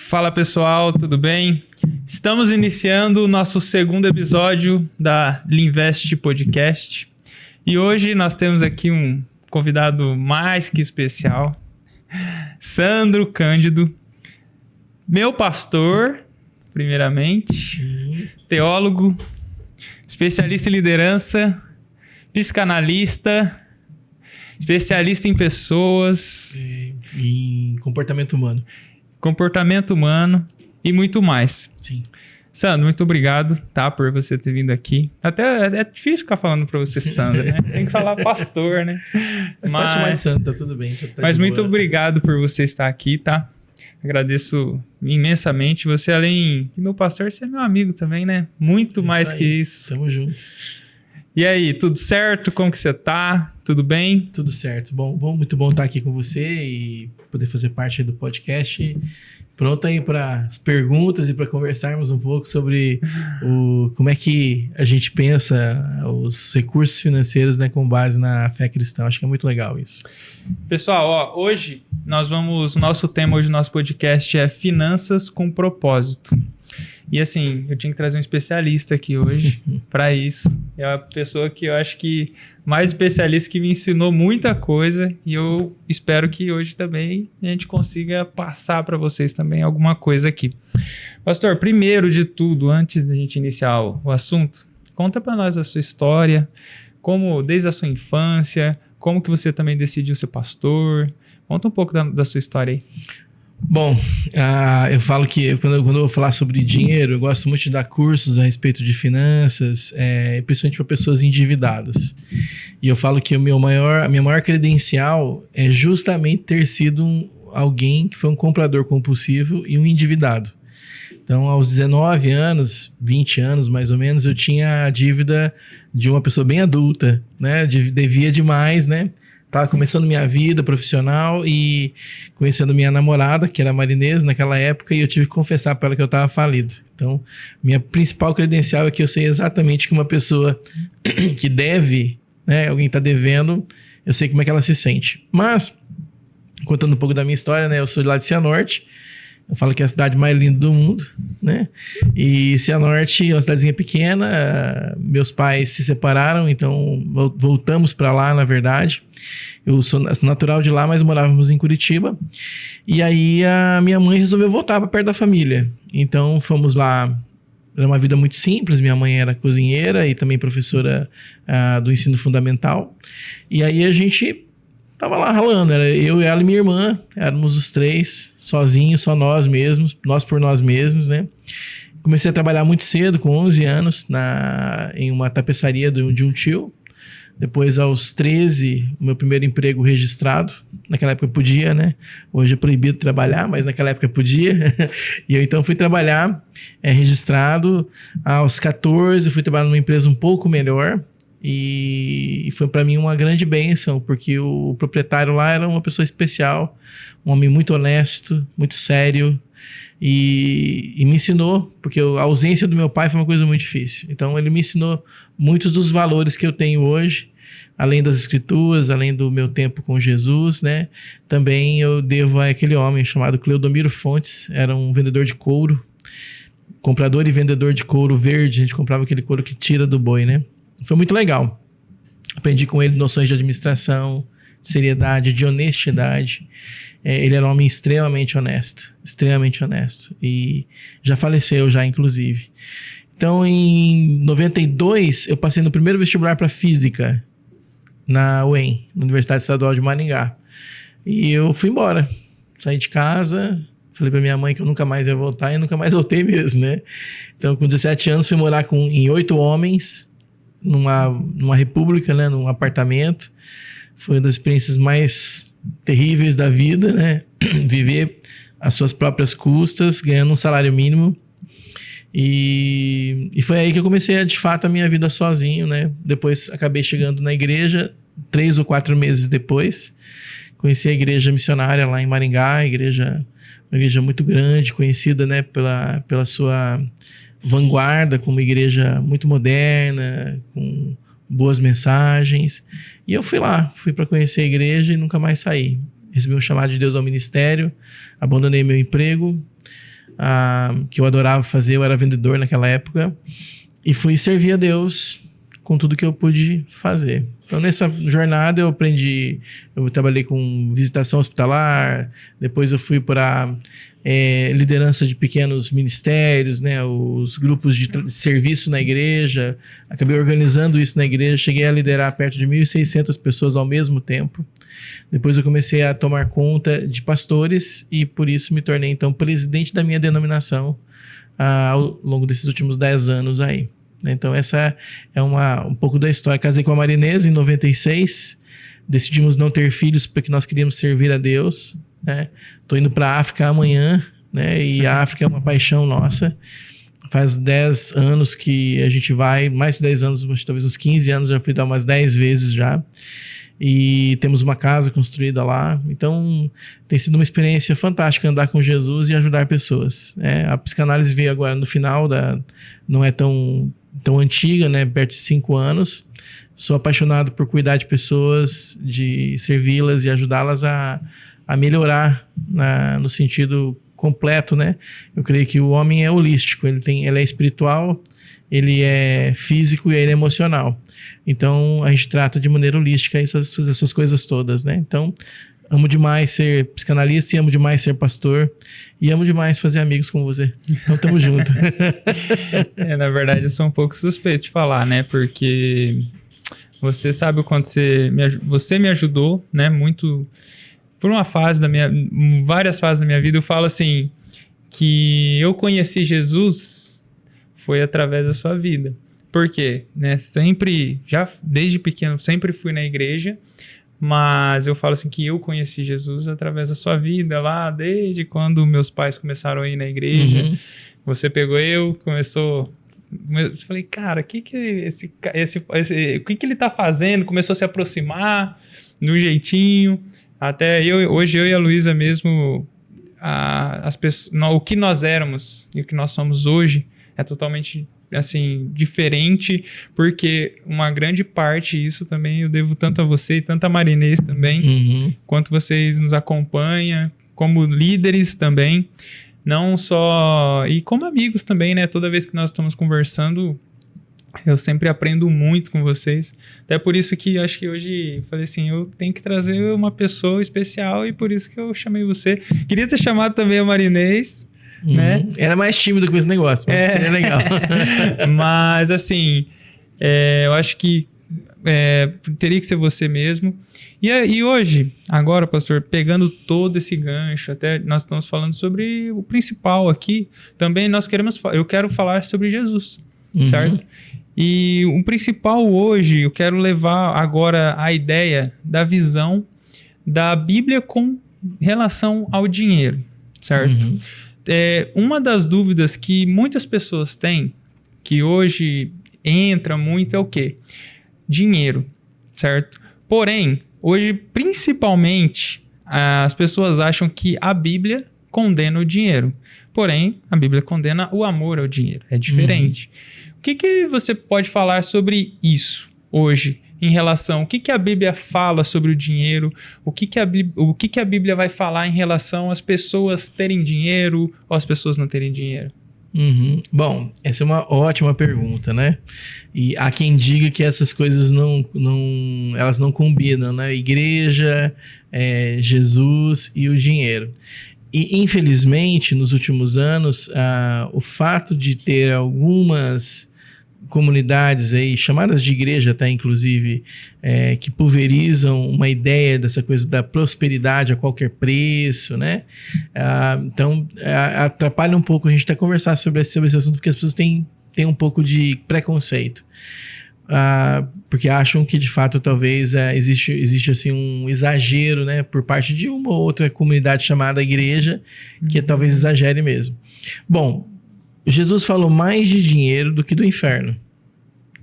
Fala pessoal, tudo bem? Estamos iniciando o nosso segundo episódio da Linvest Podcast e hoje nós temos aqui um convidado mais que especial, Sandro Cândido, meu pastor, primeiramente, teólogo, especialista em liderança, psicanalista, especialista em pessoas, em comportamento humano. Comportamento humano e muito mais. Sim. Sandro, muito obrigado, tá, por você ter vindo aqui. Até é difícil ficar falando pra você, Sandro, né? Tem que falar pastor, né? Pode chamar de Sandro, tá tudo bem. Tá mas muito obrigado por você estar aqui, tá? Agradeço imensamente. Você, além de meu pastor, você é meu amigo também, né? Muito mais que isso. Tamo juntos. E aí, tudo certo? Como que você tá? Tudo bem? Tudo certo. Muito bom estar aqui com você e poder fazer parte aí do podcast. Pronto aí para as perguntas e para conversarmos um pouco sobre como é que a gente pensa os recursos financeiros, né, com base na fé cristã. Acho que é muito legal isso. Pessoal, hoje nosso tema hoje do nosso podcast é Finanças com Propósito. E assim, eu tinha que trazer um especialista aqui hoje para isso. É a pessoa que eu acho que mais especialista, que me ensinou muita coisa, e eu espero que hoje também a gente consiga passar para vocês também alguma coisa aqui. Pastor, primeiro de tudo, antes da gente iniciar o assunto, conta para nós a sua história, como desde a sua infância, como que você também decidiu ser pastor. Conta um pouco da sua história aí. Bom, eu falo que quando eu vou falar sobre dinheiro, eu gosto muito de dar cursos a respeito de finanças, principalmente para pessoas endividadas. E eu falo que a minha maior credencial é justamente ter sido alguém que foi um comprador compulsivo e um endividado. Então, aos 19 anos, 20 anos mais ou menos, eu tinha a dívida de uma pessoa bem adulta, né? Devia demais, né? Estava começando minha vida profissional e conhecendo minha namorada, que era marinesa naquela época, e eu tive que confessar para ela que eu estava falido. Então, minha principal credencial é que eu sei exatamente que uma pessoa que deve, né, alguém está devendo, eu sei como é que ela se sente. Mas, contando um pouco da minha história, né, eu sou de lá de Cianorte. Eu falo que é a cidade mais linda do mundo, né? E Cianorte é uma cidadezinha pequena, meus pais se separaram, então voltamos para lá, na verdade. Eu sou natural de lá, mas morávamos em Curitiba. E aí a minha mãe resolveu voltar para perto da família. Então fomos lá. Era uma vida muito simples, minha mãe era cozinheira e também professora do ensino fundamental. E aí a gente tava lá ralando, era eu, ela e minha irmã, éramos os três, sozinhos, só nós mesmos, nós por nós mesmos, né? Comecei a trabalhar muito cedo, com 11 anos, em uma tapeçaria de um tio. Depois, aos 13, o meu primeiro emprego registrado. Naquela época podia, né? Hoje é proibido trabalhar, mas naquela época podia. E eu então fui trabalhar registrado. Aos 14, fui trabalhar numa empresa um pouco melhor. E foi para mim uma grande bênção, porque o proprietário lá era uma pessoa especial, um homem muito honesto, muito sério, e me ensinou, porque a ausência do meu pai foi uma coisa muito difícil. Então ele me ensinou muitos dos valores que eu tenho hoje, além das escrituras, além do meu tempo com Jesus, né? Também eu devo àquele homem chamado Cleodomiro Fontes, era um vendedor de couro, comprador e vendedor de couro verde. A gente comprava aquele couro que tira do boi, né? Foi muito legal. Aprendi com ele noções de administração, de seriedade, de honestidade. Ele era um homem extremamente honesto. E já faleceu, inclusive. Então, em 92, eu passei no primeiro vestibular para física na UEM, na Universidade Estadual de Maringá. E eu fui embora. Saí de casa, falei para minha mãe que eu nunca mais ia voltar e nunca mais voltei mesmo, né? Então, com 17 anos, fui morar em 8 homens, numa república, né, num apartamento. Foi uma das experiências mais terríveis da vida, né? Viver às suas próprias custas, ganhando um salário mínimo. E foi aí que eu comecei, de fato, a minha vida sozinho, né? Depois acabei chegando na igreja, 3 ou 4 meses depois. Conheci a igreja missionária lá em Maringá, uma igreja muito grande, conhecida, né, pela sua vanguarda, como uma igreja muito moderna, com boas mensagens. E eu fui para conhecer a igreja e nunca mais saí. Recebi um chamado de Deus ao ministério, abandonei meu emprego, que eu adorava fazer, eu era vendedor naquela época, e fui servir a Deus com tudo que eu pude fazer. Então, nessa jornada eu trabalhei com visitação hospitalar, depois eu fui para liderança de pequenos ministérios, né, os grupos de serviço na igreja, acabei organizando isso na igreja, cheguei a liderar perto de 1.600 pessoas ao mesmo tempo. Depois eu comecei a tomar conta de pastores e por isso me tornei então presidente da minha denominação ao longo desses últimos 10 anos aí. Então essa é um pouco da história. Casei com a Marinesa em 96, decidimos não ter filhos porque nós queríamos servir a Deus, né? Tô indo para a África amanhã, né? E a África é uma paixão nossa. Faz 10 anos que a gente vai, mais de 10 anos, talvez uns 15 anos, já fui dar umas 10 vezes já. E temos uma casa construída lá. Então tem sido uma experiência fantástica andar com Jesus e ajudar pessoas. A psicanálise veio agora no final, não é tão antiga, né? Perto de 5 anos. Sou apaixonado por cuidar de pessoas, de servi-las e ajudá-las a melhorar no sentido completo, né? Eu creio que o homem é holístico, ele é espiritual, ele é físico e ele é emocional. Então, a gente trata de maneira holística essas coisas todas, né? Então, amo demais ser psicanalista e amo demais ser pastor e amo demais fazer amigos com você. Então, tamo junto. Na verdade, eu sou um pouco suspeito de falar, né? Porque você sabe o quanto você me ajudou, né? Muito por várias fases da minha vida. Eu falo assim, que eu conheci Jesus foi através da sua vida. Por quê? Né? Desde pequeno, sempre fui na igreja, mas eu falo assim que eu conheci Jesus através da sua vida lá, desde quando meus pais começaram a ir na igreja. Uhum. Você pegou começou... Eu falei, cara, o que ele tá fazendo? Começou a se aproximar de um jeitinho. Até hoje eu e a Luísa mesmo, o que nós éramos e o que nós somos hoje é totalmente assim, diferente, porque uma grande parte disso também eu devo tanto a você e tanto a Marinês também, quanto vocês nos acompanham, como líderes também, não só... E como amigos também, né? Toda vez que nós estamos conversando, eu sempre aprendo muito com vocês. Até por isso que acho que hoje falei assim, eu tenho que trazer uma pessoa especial e por isso que eu chamei você. Queria ter chamado também a Marinês, né? Era mais tímido com esse negócio, mas seria legal. Mas assim, eu acho que teria que ser você mesmo. E hoje, agora, pastor, pegando todo esse gancho, até nós estamos falando sobre o principal aqui, também eu quero falar sobre Jesus, certo? E o principal hoje, eu quero levar agora a ideia da visão da Bíblia com relação ao dinheiro, certo? Uma das dúvidas que muitas pessoas têm, que hoje entra muito, é o quê? Dinheiro, certo? Porém, hoje, principalmente, as pessoas acham que a Bíblia condena o dinheiro. Porém, a Bíblia condena o amor ao dinheiro. É diferente. O que você pode falar sobre isso hoje? Em relação, o que a Bíblia fala sobre o dinheiro, o que a Bíblia vai falar em relação às pessoas terem dinheiro ou às pessoas não terem dinheiro? Bom, essa é uma ótima pergunta, né? E há quem diga que essas coisas elas não combinam, né? Igreja, Jesus e o dinheiro. E, infelizmente, nos últimos anos, o fato de ter algumas comunidades aí, chamadas de igreja até inclusive, que pulverizam uma ideia dessa coisa da prosperidade a qualquer preço, né? Então, atrapalha um pouco a gente até conversar sobre esse assunto, porque as pessoas têm um pouco de preconceito. Porque acham que, de fato, talvez existe assim, um exagero, né, por parte de uma ou outra comunidade chamada igreja, que talvez exagere mesmo. Bom, Jesus falou mais de dinheiro do que do inferno.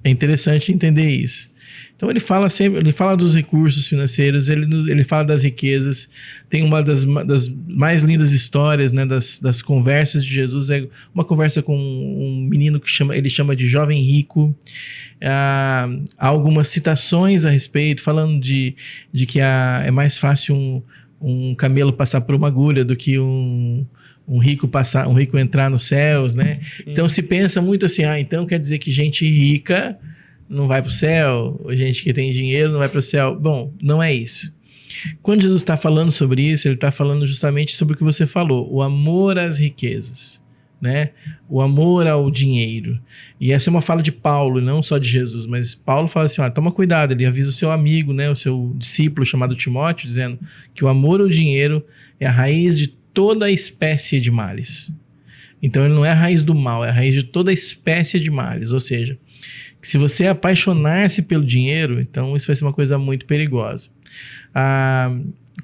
É interessante entender isso. Então ele fala dos recursos financeiros, ele fala das riquezas. Tem uma das mais lindas histórias, né, das conversas de Jesus, é uma conversa com um menino que ele chama de jovem rico. Há algumas citações a respeito, falando de que é mais fácil um camelo passar por uma agulha do que um um rico entrar nos céus, né? Então se pensa muito assim, então quer dizer que gente rica não vai para o céu, ou gente que tem dinheiro não vai para o céu. Bom, não é isso. Quando Jesus está falando sobre isso, ele está falando justamente sobre o que você falou, o amor às riquezas, né? O amor ao dinheiro. E essa é uma fala de Paulo, não só de Jesus, mas Paulo fala assim, toma cuidado, ele avisa o seu amigo, né? O seu discípulo chamado Timóteo, dizendo que o amor ao dinheiro é a raiz de toda a espécie de males. Então ele não é a raiz do mal, é a raiz de toda a espécie de males, ou seja, que se você apaixonar-se pelo dinheiro, então isso vai ser uma coisa muito perigosa.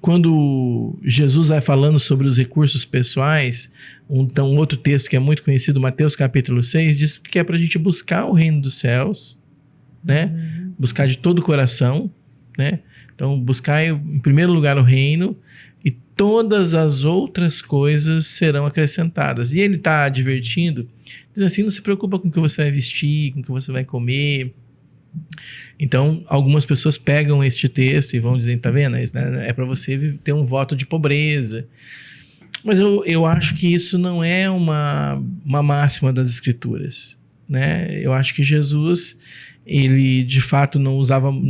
Quando Jesus vai falando sobre os recursos pessoais, então outro texto que é muito conhecido, Mateus capítulo 6, diz que é para a gente buscar o reino dos céus, né? Buscar de todo o coração, né? Então buscar em primeiro lugar o reino e todas as outras coisas serão acrescentadas. E ele está advertindo, diz assim, não se preocupa com o que você vai vestir, com o que você vai comer. Então, algumas pessoas pegam este texto e vão dizer, tá vendo? É para você ter um voto de pobreza. Mas eu acho que isso não é uma máxima das Escrituras, né? Eu acho que Jesus, ele de fato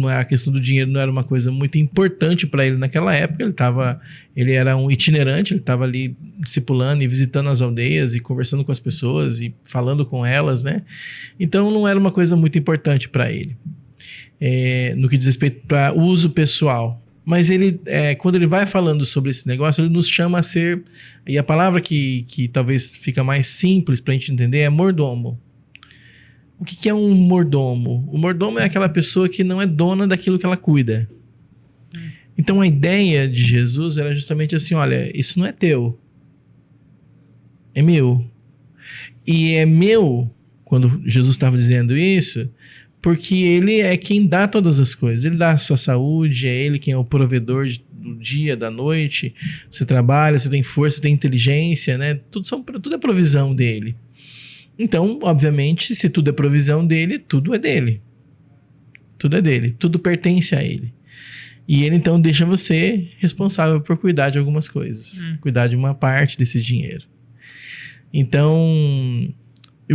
a questão do dinheiro não era uma coisa muito importante para ele naquela época. Ele era um itinerante, ele estava ali discipulando e visitando as aldeias e conversando com as pessoas e falando com elas, né? Então não era uma coisa muito importante para ele, no que diz respeito para uso pessoal. Mas ele, quando ele vai falando sobre esse negócio, ele nos chama a ser, e a palavra que talvez fica mais simples para a gente entender é mordomo. O que é um mordomo? O mordomo é aquela pessoa que não é dona daquilo que ela cuida. Então a ideia de Jesus era justamente assim, olha, isso não é teu, é meu. E é meu, quando Jesus estava dizendo isso, porque ele é quem dá todas as coisas. Ele dá a sua saúde, é ele quem é o provedor do dia, da noite. Você trabalha, você tem força, você tem inteligência, né? Tudo é provisão dele. Então, obviamente, se tudo é provisão dele, tudo é dele. Tudo é dele, tudo pertence a ele. E ele então deixa você responsável por cuidar de algumas coisas, cuidar de uma parte desse dinheiro. Então,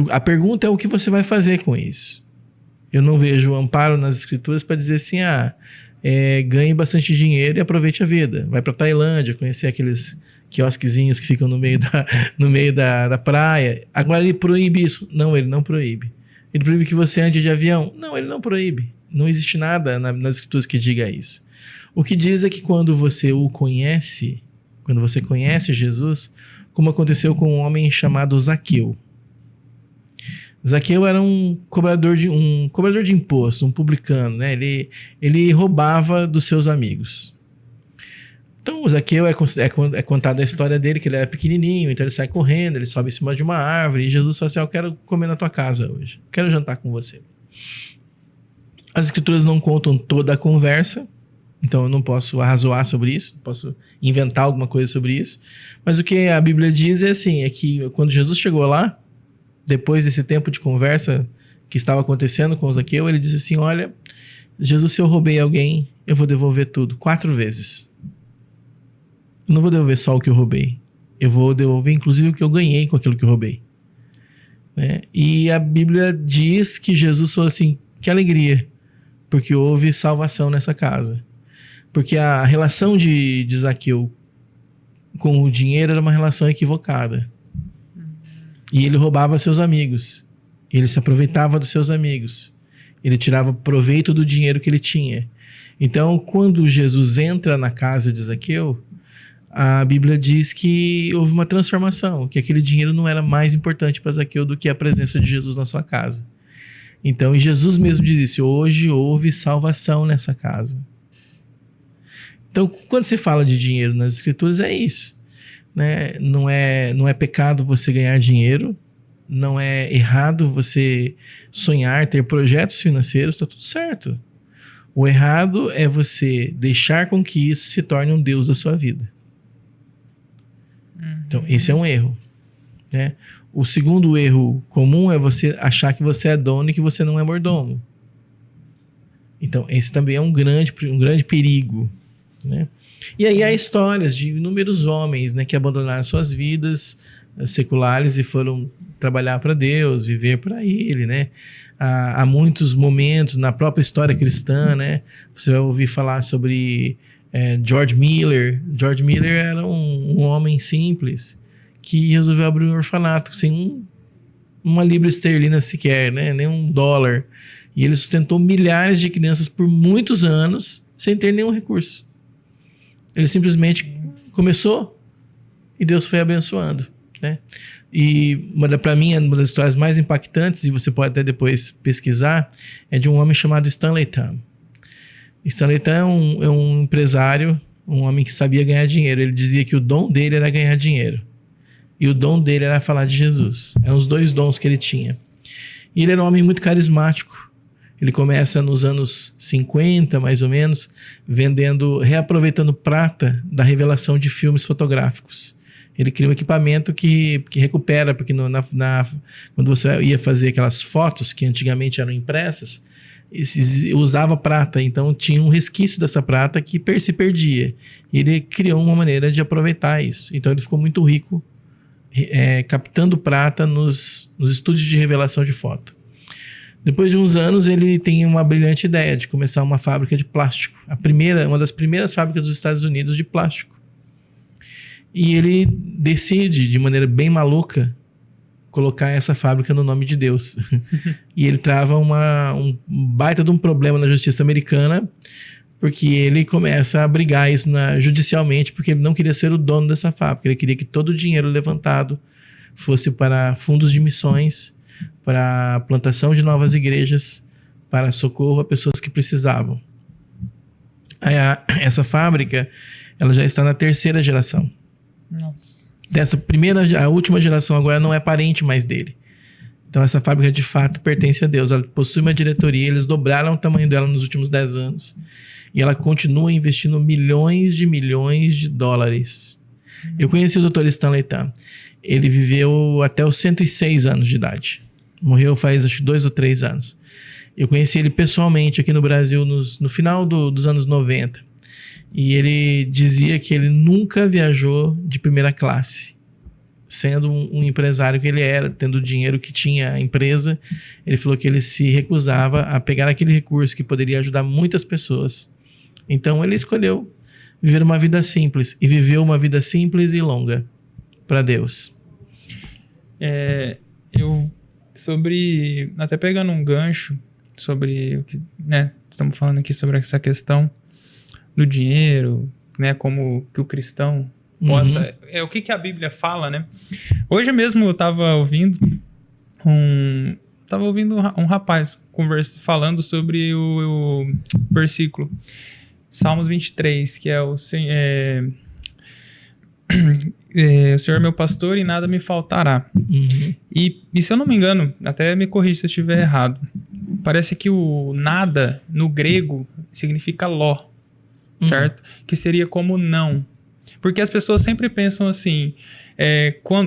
a pergunta é o que você vai fazer com isso. Eu não vejo amparo nas Escrituras para dizer assim, ganhe bastante dinheiro e aproveite a vida. Vai para Tailândia, conhecer aqueles quiosquezinhos que ficam no meio da praia. Agora ele proíbe isso. Não, ele não proíbe. Ele proíbe que você ande de avião. Não, ele não proíbe. Não existe nada nas Escrituras que diga isso. O que diz é que quando você o conhece, quando você conhece Jesus, como aconteceu com um homem chamado Zaqueu. Zaqueu era um cobrador de imposto, um publicano, né? Ele roubava dos seus amigos. Então, o Zaqueu é contada a história dele, que ele era pequenininho, então ele sai correndo, ele sobe em cima de uma árvore, e Jesus fala assim, eu quero comer na tua casa hoje, quero jantar com você. As Escrituras não contam toda a conversa, então eu não posso arrazoar sobre isso, não posso inventar alguma coisa sobre isso, mas o que a Bíblia diz é que quando Jesus chegou lá, depois desse tempo de conversa que estava acontecendo com o Zaqueu, ele disse assim, olha, Jesus, se eu roubei alguém, eu vou devolver tudo, 4 vezes. Eu não vou devolver só o que eu roubei, eu vou devolver inclusive o que eu ganhei com aquilo que eu roubei. Né? E a Bíblia diz que Jesus falou assim, que alegria, porque houve salvação nessa casa. Porque a relação de Zaqueu com o dinheiro era uma relação equivocada. E ele roubava seus amigos. Ele se aproveitava dos seus amigos. Ele tirava proveito do dinheiro que ele tinha. Então, quando Jesus entra na casa de Zaqueu, a Bíblia diz que houve uma transformação, que aquele dinheiro não era mais importante para Zaqueu do que a presença de Jesus na sua casa. Então, e Jesus mesmo disse, hoje houve salvação nessa casa. Então, quando se fala de dinheiro nas Escrituras, é isso. Né? Não é pecado você ganhar dinheiro, não é errado você sonhar, ter projetos financeiros, está tudo certo. O errado é você deixar com que isso se torne um Deus da sua vida. Então, esse é um erro. Né? O segundo erro comum é você achar que você é dono e que você não é mordomo. Então, esse também é um grande perigo. Né? E aí há histórias de inúmeros homens, né, que abandonaram suas vidas seculares e foram trabalhar para Deus, viver para Ele, né? Há muitos momentos na própria história cristã, né? Você vai ouvir falar sobre George Miller. George Miller era um homem simples que resolveu abrir um orfanato sem uma libra esterlina sequer, né? Nem $1. E ele sustentou milhares de crianças por muitos anos sem ter nenhum recurso. Ele simplesmente começou e Deus foi abençoando, né? E para mim, uma das histórias mais impactantes, e você pode até depois pesquisar, é de um homem chamado Stanley Tam. Stanley Tam é um empresário, um homem que sabia ganhar dinheiro. Ele dizia que o dom dele era ganhar dinheiro. E o dom dele era falar de Jesus. Eram os 2 dons que ele tinha. E ele era um homem muito carismático. Ele começa nos anos 50, mais ou menos, reaproveitando prata da revelação de filmes fotográficos. Ele cria um equipamento que recupera, porque quando você ia fazer aquelas fotos que antigamente eram impressas, usava prata, então tinha um resquício dessa prata que se perdia. Ele criou uma maneira de aproveitar isso. Então ele ficou muito rico captando prata nos estúdios de revelação de foto. Depois de uns anos, ele tem uma brilhante ideia de começar uma fábrica de plástico. Uma das primeiras fábricas dos Estados Unidos de plástico. E ele decide, de maneira bem maluca, colocar essa fábrica no nome de Deus. E ele trava um baita de um problema na justiça americana, porque ele começa a brigar isso judicialmente, porque ele não queria ser o dono dessa fábrica. Ele queria que todo o dinheiro levantado fosse para fundos de missões, para a plantação de novas igrejas, para socorro a pessoas que precisavam. Essa fábrica, ela já está na 3ª geração. Nossa. A última geração agora não é parente mais dele. Então essa fábrica de fato pertence a Deus. Ela possui uma diretoria, eles dobraram o tamanho dela nos últimos 10 anos. E ela continua investindo milhões de dólares. Eu conheci o Dr. Stanley Tam. Ele viveu até os 106 anos de idade. Morreu faz acho que 2 ou 3 anos. Eu conheci ele pessoalmente aqui no Brasil no final dos anos 90. E ele dizia que ele nunca viajou de primeira classe. Sendo um empresário que ele era, tendo o dinheiro que tinha a empresa, ele falou que ele se recusava a pegar aquele recurso que poderia ajudar muitas pessoas. Então ele escolheu viver uma vida simples. E viveu uma vida simples e longa para Deus. Até pegando um gancho sobre o que, né, estamos falando aqui sobre essa questão do dinheiro, né, como que o cristão possa... o que a Bíblia fala, né? Hoje mesmo eu estava ouvindo um rapaz falando sobre o versículo Salmos 23, que é o Senhor é meu pastor e nada me faltará. E se eu não me engano, até me corrija se eu estiver errado, parece que o nada no grego significa ló, certo? Que seria como não. Porque as pessoas sempre pensam assim,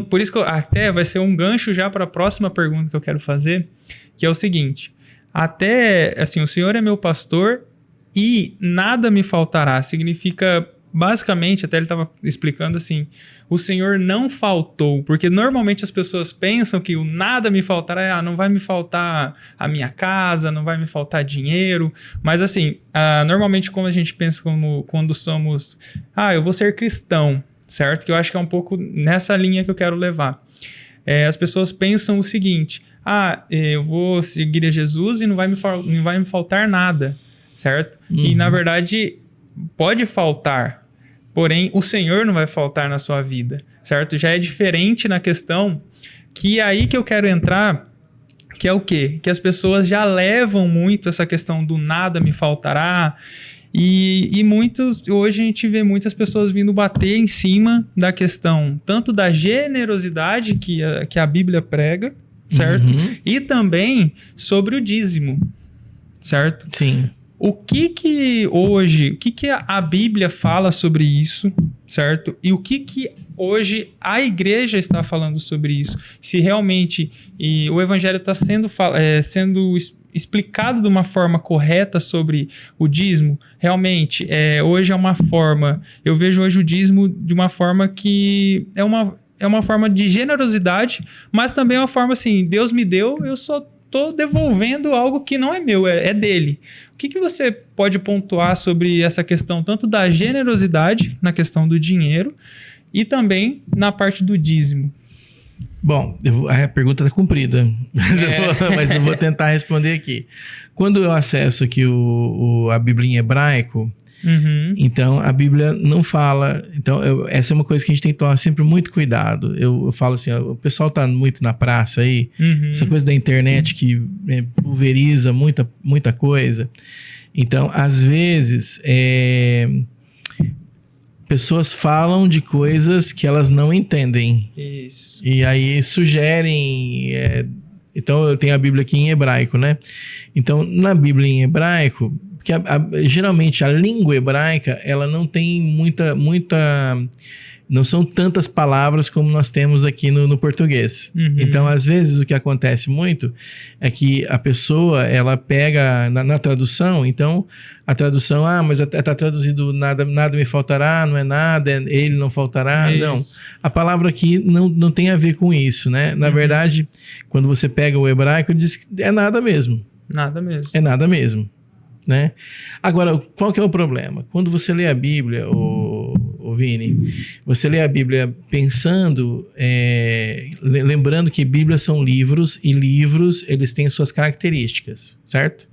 por isso que até vai ser um gancho já para a próxima pergunta que eu quero fazer, que é o seguinte: até assim, o Senhor é meu pastor e nada me faltará, significa basicamente, até ele estava explicando assim, o Senhor não faltou, porque normalmente as pessoas pensam que o nada me faltará, não vai me faltar a minha casa, não vai me faltar dinheiro, mas assim, normalmente como a gente pensa quando somos, eu vou ser cristão, certo? Que eu acho que é um pouco nessa linha que eu quero levar. As pessoas pensam o seguinte, eu vou seguir a Jesus e não vai me faltar nada, certo? E na verdade pode faltar, porém o Senhor não vai faltar na sua vida, certo? Já é diferente na questão que é aí que eu quero entrar, que é o quê? Que as pessoas já levam muito essa questão do nada me faltará, e hoje a gente vê muitas pessoas vindo bater em cima da questão tanto da generosidade que a Bíblia prega, certo? E também sobre o dízimo, certo? Sim. O que a Bíblia fala sobre isso, certo? E o que hoje a igreja está falando sobre isso? Se realmente o evangelho está sendo explicado de uma forma correta sobre o dízimo, realmente, hoje é uma forma... Eu vejo hoje o dízimo de uma forma que é uma forma de generosidade, mas também é uma forma assim, Deus me deu, eu só estou devolvendo algo que não é meu, é dele. O que você pode pontuar sobre essa questão, tanto da generosidade, na questão do dinheiro, e também na parte do dízimo? Bom, a pergunta está cumprida, mas eu vou tentar responder aqui. Quando eu acesso aqui a Bíblia em hebraico, então a Bíblia não fala. Então, essa é uma coisa que a gente tem que tomar sempre muito cuidado. Eu falo assim, ó, o pessoal tá muito na praça aí, essa coisa da internet que pulveriza muita coisa. Então, às vezes, pessoas falam de coisas que elas não entendem. Isso. E aí sugerem... então, eu tenho a Bíblia aqui em hebraico, né? Então, na Bíblia em hebraico... Porque geralmente a língua hebraica, ela não tem muita... Não são tantas palavras como nós temos aqui no português. Então, às vezes, o que acontece muito é que a pessoa, ela pega na tradução, então, a tradução, mas está traduzido nada me faltará, não é nada, ele não faltará. Isso. Não, a palavra aqui não tem a ver com isso, né? Na verdade, quando você pega o hebraico, ele diz que é nada mesmo. Nada mesmo. É nada mesmo, né? Agora, qual que é o problema? Quando você lê a Bíblia, o Vini, você lê a Bíblia pensando, lembrando que Bíblia são livros, e livros, eles têm suas características, certo?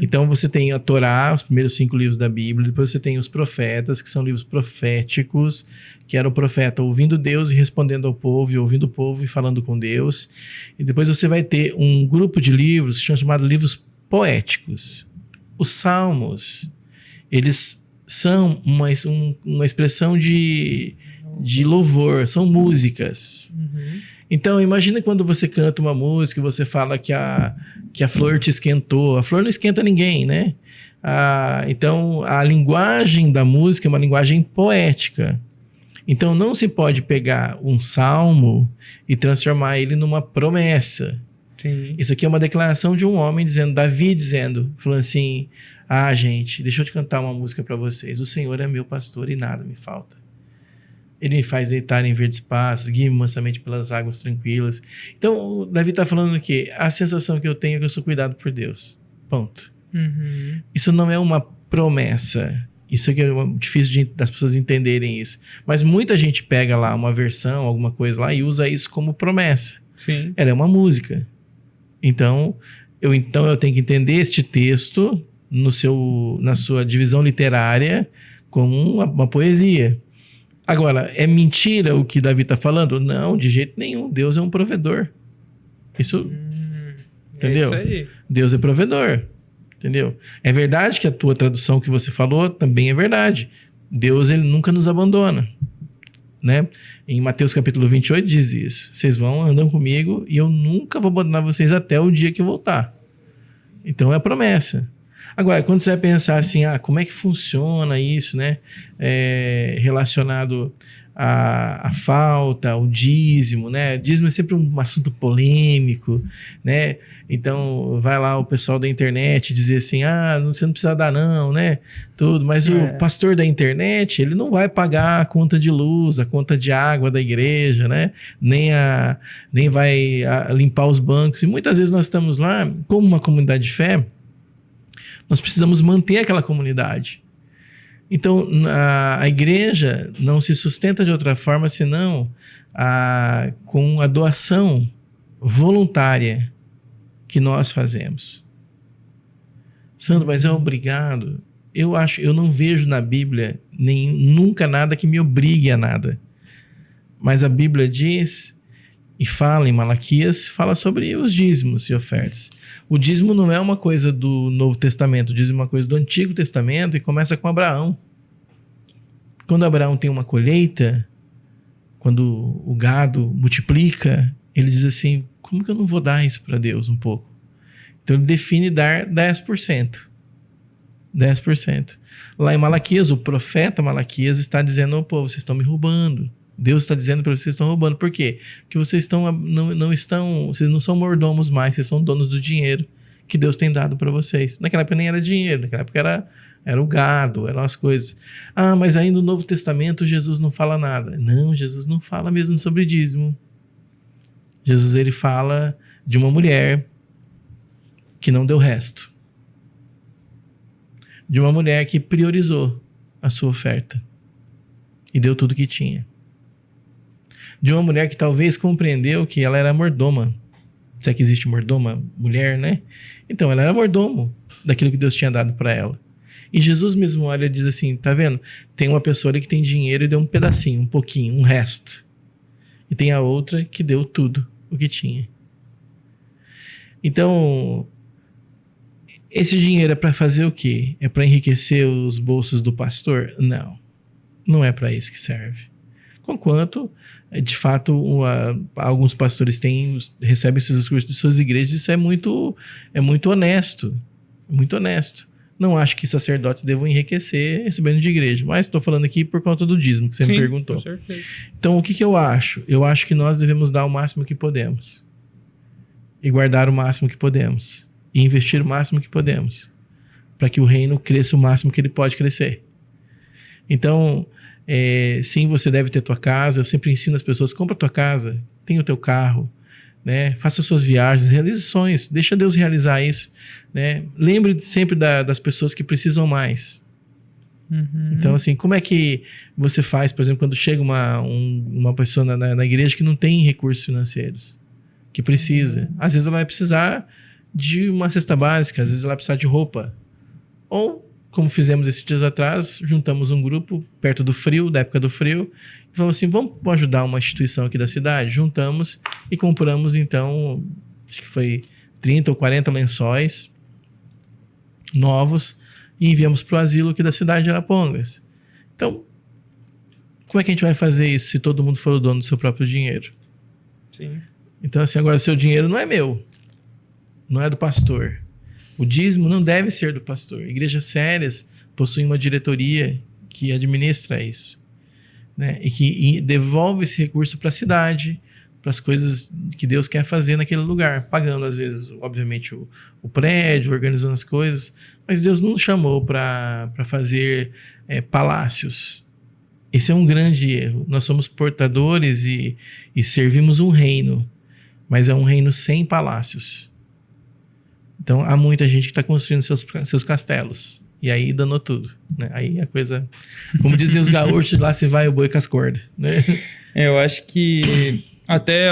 Então, você tem a Torá, os primeiros 5 livros da Bíblia, depois você tem os profetas, que são livros proféticos, que era o profeta ouvindo Deus e respondendo ao povo, e ouvindo o povo e falando com Deus. E depois você vai ter um grupo de livros, que são chamados livros poéticos. Os salmos, eles são uma expressão de louvor, são músicas. Então, imagina quando você canta uma música e você fala que a flor te esquentou. A flor não esquenta ninguém, né? Então, a linguagem da música é uma linguagem poética. Então, não se pode pegar um salmo e transformar ele numa promessa. Sim. Isso aqui é uma declaração de um homem Davi falando assim, gente, deixa eu te cantar uma música para vocês. O Senhor é meu pastor e nada me falta. Ele me faz deitar em verdes pastos, guia-me mansamente pelas águas tranquilas. Então, o Davi está falando aqui, a sensação que eu tenho é que eu sou cuidado por Deus. Ponto. Isso não é uma promessa. Isso aqui é difícil das pessoas entenderem isso. Mas muita gente pega lá uma versão, alguma coisa lá, e usa isso como promessa. Sim. Ela é uma música. Então eu tenho que entender este texto na sua divisão literária como uma poesia. Agora, é mentira o que Davi está falando? Não, de jeito nenhum. Deus é um provedor. Isso, entendeu? É isso aí. Deus é provedor, entendeu? É verdade que a tua tradução que você falou também é verdade. Deus, ele nunca nos abandona, né? Em Mateus capítulo 28 diz isso. Vocês andam comigo e eu nunca vou abandonar vocês até o dia que eu voltar. Então é a promessa. Agora, quando você vai pensar assim, como é que funciona isso, né? Relacionado à falta, ao dízimo, né? Dízimo é sempre um assunto polêmico, né? Então, vai lá o pessoal da internet dizer assim, você não precisa dar não, né? Tudo, mas o pastor da internet, ele não vai pagar a conta de luz, a conta de água da igreja, né? Nem vai limpar os bancos. E muitas vezes nós estamos lá, como uma comunidade de fé, nós precisamos manter aquela comunidade. Então, a igreja não se sustenta de outra forma senão com a doação voluntária que nós fazemos. Sandro, mas é obrigado? Eu não vejo na Bíblia nunca nada que me obrigue a nada. Mas a Bíblia diz e fala em Malaquias, fala sobre os dízimos e ofertas. O dízimo não é uma coisa do Novo Testamento, o dízimo é uma coisa do Antigo Testamento e começa com Abraão. Quando Abraão tem uma colheita, quando o gado multiplica, ele diz assim, como que eu não vou dar isso para Deus um pouco? Então ele define dar 10%. 10%. Lá em Malaquias, o profeta Malaquias está dizendo, vocês estão me roubando. Deus está dizendo para vocês que estão roubando. Por quê? Porque vocês vocês não são mordomos mais, vocês são donos do dinheiro que Deus tem dado para vocês. Naquela época nem era dinheiro, naquela época era o gado, eram as coisas. Ah, mas aí no Novo Testamento Jesus não fala nada. Não, Jesus não fala mesmo sobre dízimo. Jesus, ele fala de uma mulher que não deu resto. De uma mulher que priorizou a sua oferta e deu tudo que tinha. De uma mulher que talvez compreendeu que ela era mordoma. Se é que existe mordoma, mulher, né? Então, ela era mordomo daquilo que Deus tinha dado para ela. E Jesus mesmo olha e diz assim, tá vendo? Tem uma pessoa ali que tem dinheiro e deu um pedacinho, um pouquinho, um resto. E tem a outra que deu tudo o que tinha. Então, esse dinheiro é para fazer o quê? É para enriquecer os bolsos do pastor? Não. Não é para isso que serve. Conquanto, de fato, alguns pastores recebem seus recursos de suas igrejas, isso é muito honesto. Muito honesto. Não acho que sacerdotes devam enriquecer recebendo de igreja, mas estou falando aqui por conta do dízimo, que você me perguntou. Com certeza. Então, o que eu acho? Eu acho que nós devemos dar o máximo que podemos. E guardar o máximo que podemos. E investir o máximo que podemos. Para que o reino cresça o máximo que ele pode crescer. Então, sim, você deve ter tua casa. Eu sempre ensino as pessoas, compra tua casa, tenha o teu carro, né? Faça suas viagens, realize sonhos, deixa Deus realizar isso, né? Lembre sempre das pessoas que precisam mais. Uhum. Então, assim, como é que você faz, por exemplo, quando chega uma pessoa na igreja que não tem recursos financeiros, que precisa? Às vezes ela vai precisar de uma cesta básica, às vezes ela vai precisar de roupa. Ou, como fizemos esses dias atrás, juntamos um grupo perto do frio, da época do frio, e falamos assim, vamos ajudar uma instituição aqui da cidade? Juntamos e compramos, então, acho que foi 30 ou 40 lençóis novos e enviamos para o asilo aqui da cidade de Arapongas. Então, como é que a gente vai fazer isso se todo mundo for o dono do seu próprio dinheiro? Sim. Então, assim, agora o seu dinheiro não é meu, não é do pastor. O dízimo não deve ser do pastor. Igrejas sérias possuem uma diretoria que administra isso, né? E que devolve esse recurso para a cidade, para as coisas que Deus quer fazer naquele lugar, pagando às vezes, obviamente, o prédio, organizando as coisas, mas Deus não nos chamou para fazer palácios. Esse é um grande erro. Nós somos portadores e servimos um reino, mas é um reino sem palácios. Então, há muita gente que está construindo seus castelos. E aí danou tudo, né? Aí a coisa... Como diziam os gaúchos, lá se vai o boi com as cordas, né? Eu acho que até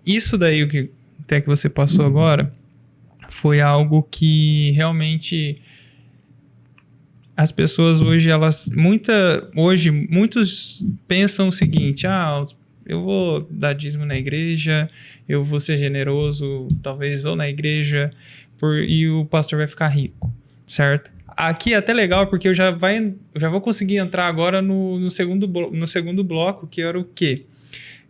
isso daí que você passou agora foi algo que realmente as pessoas hoje, muitos pensam o seguinte, eu vou dar dízimo na igreja, eu vou ser generoso, talvez, ou na igreja, e o pastor vai ficar rico, certo? Aqui é até legal, porque eu já vou conseguir entrar agora no segundo bloco, que era o quê?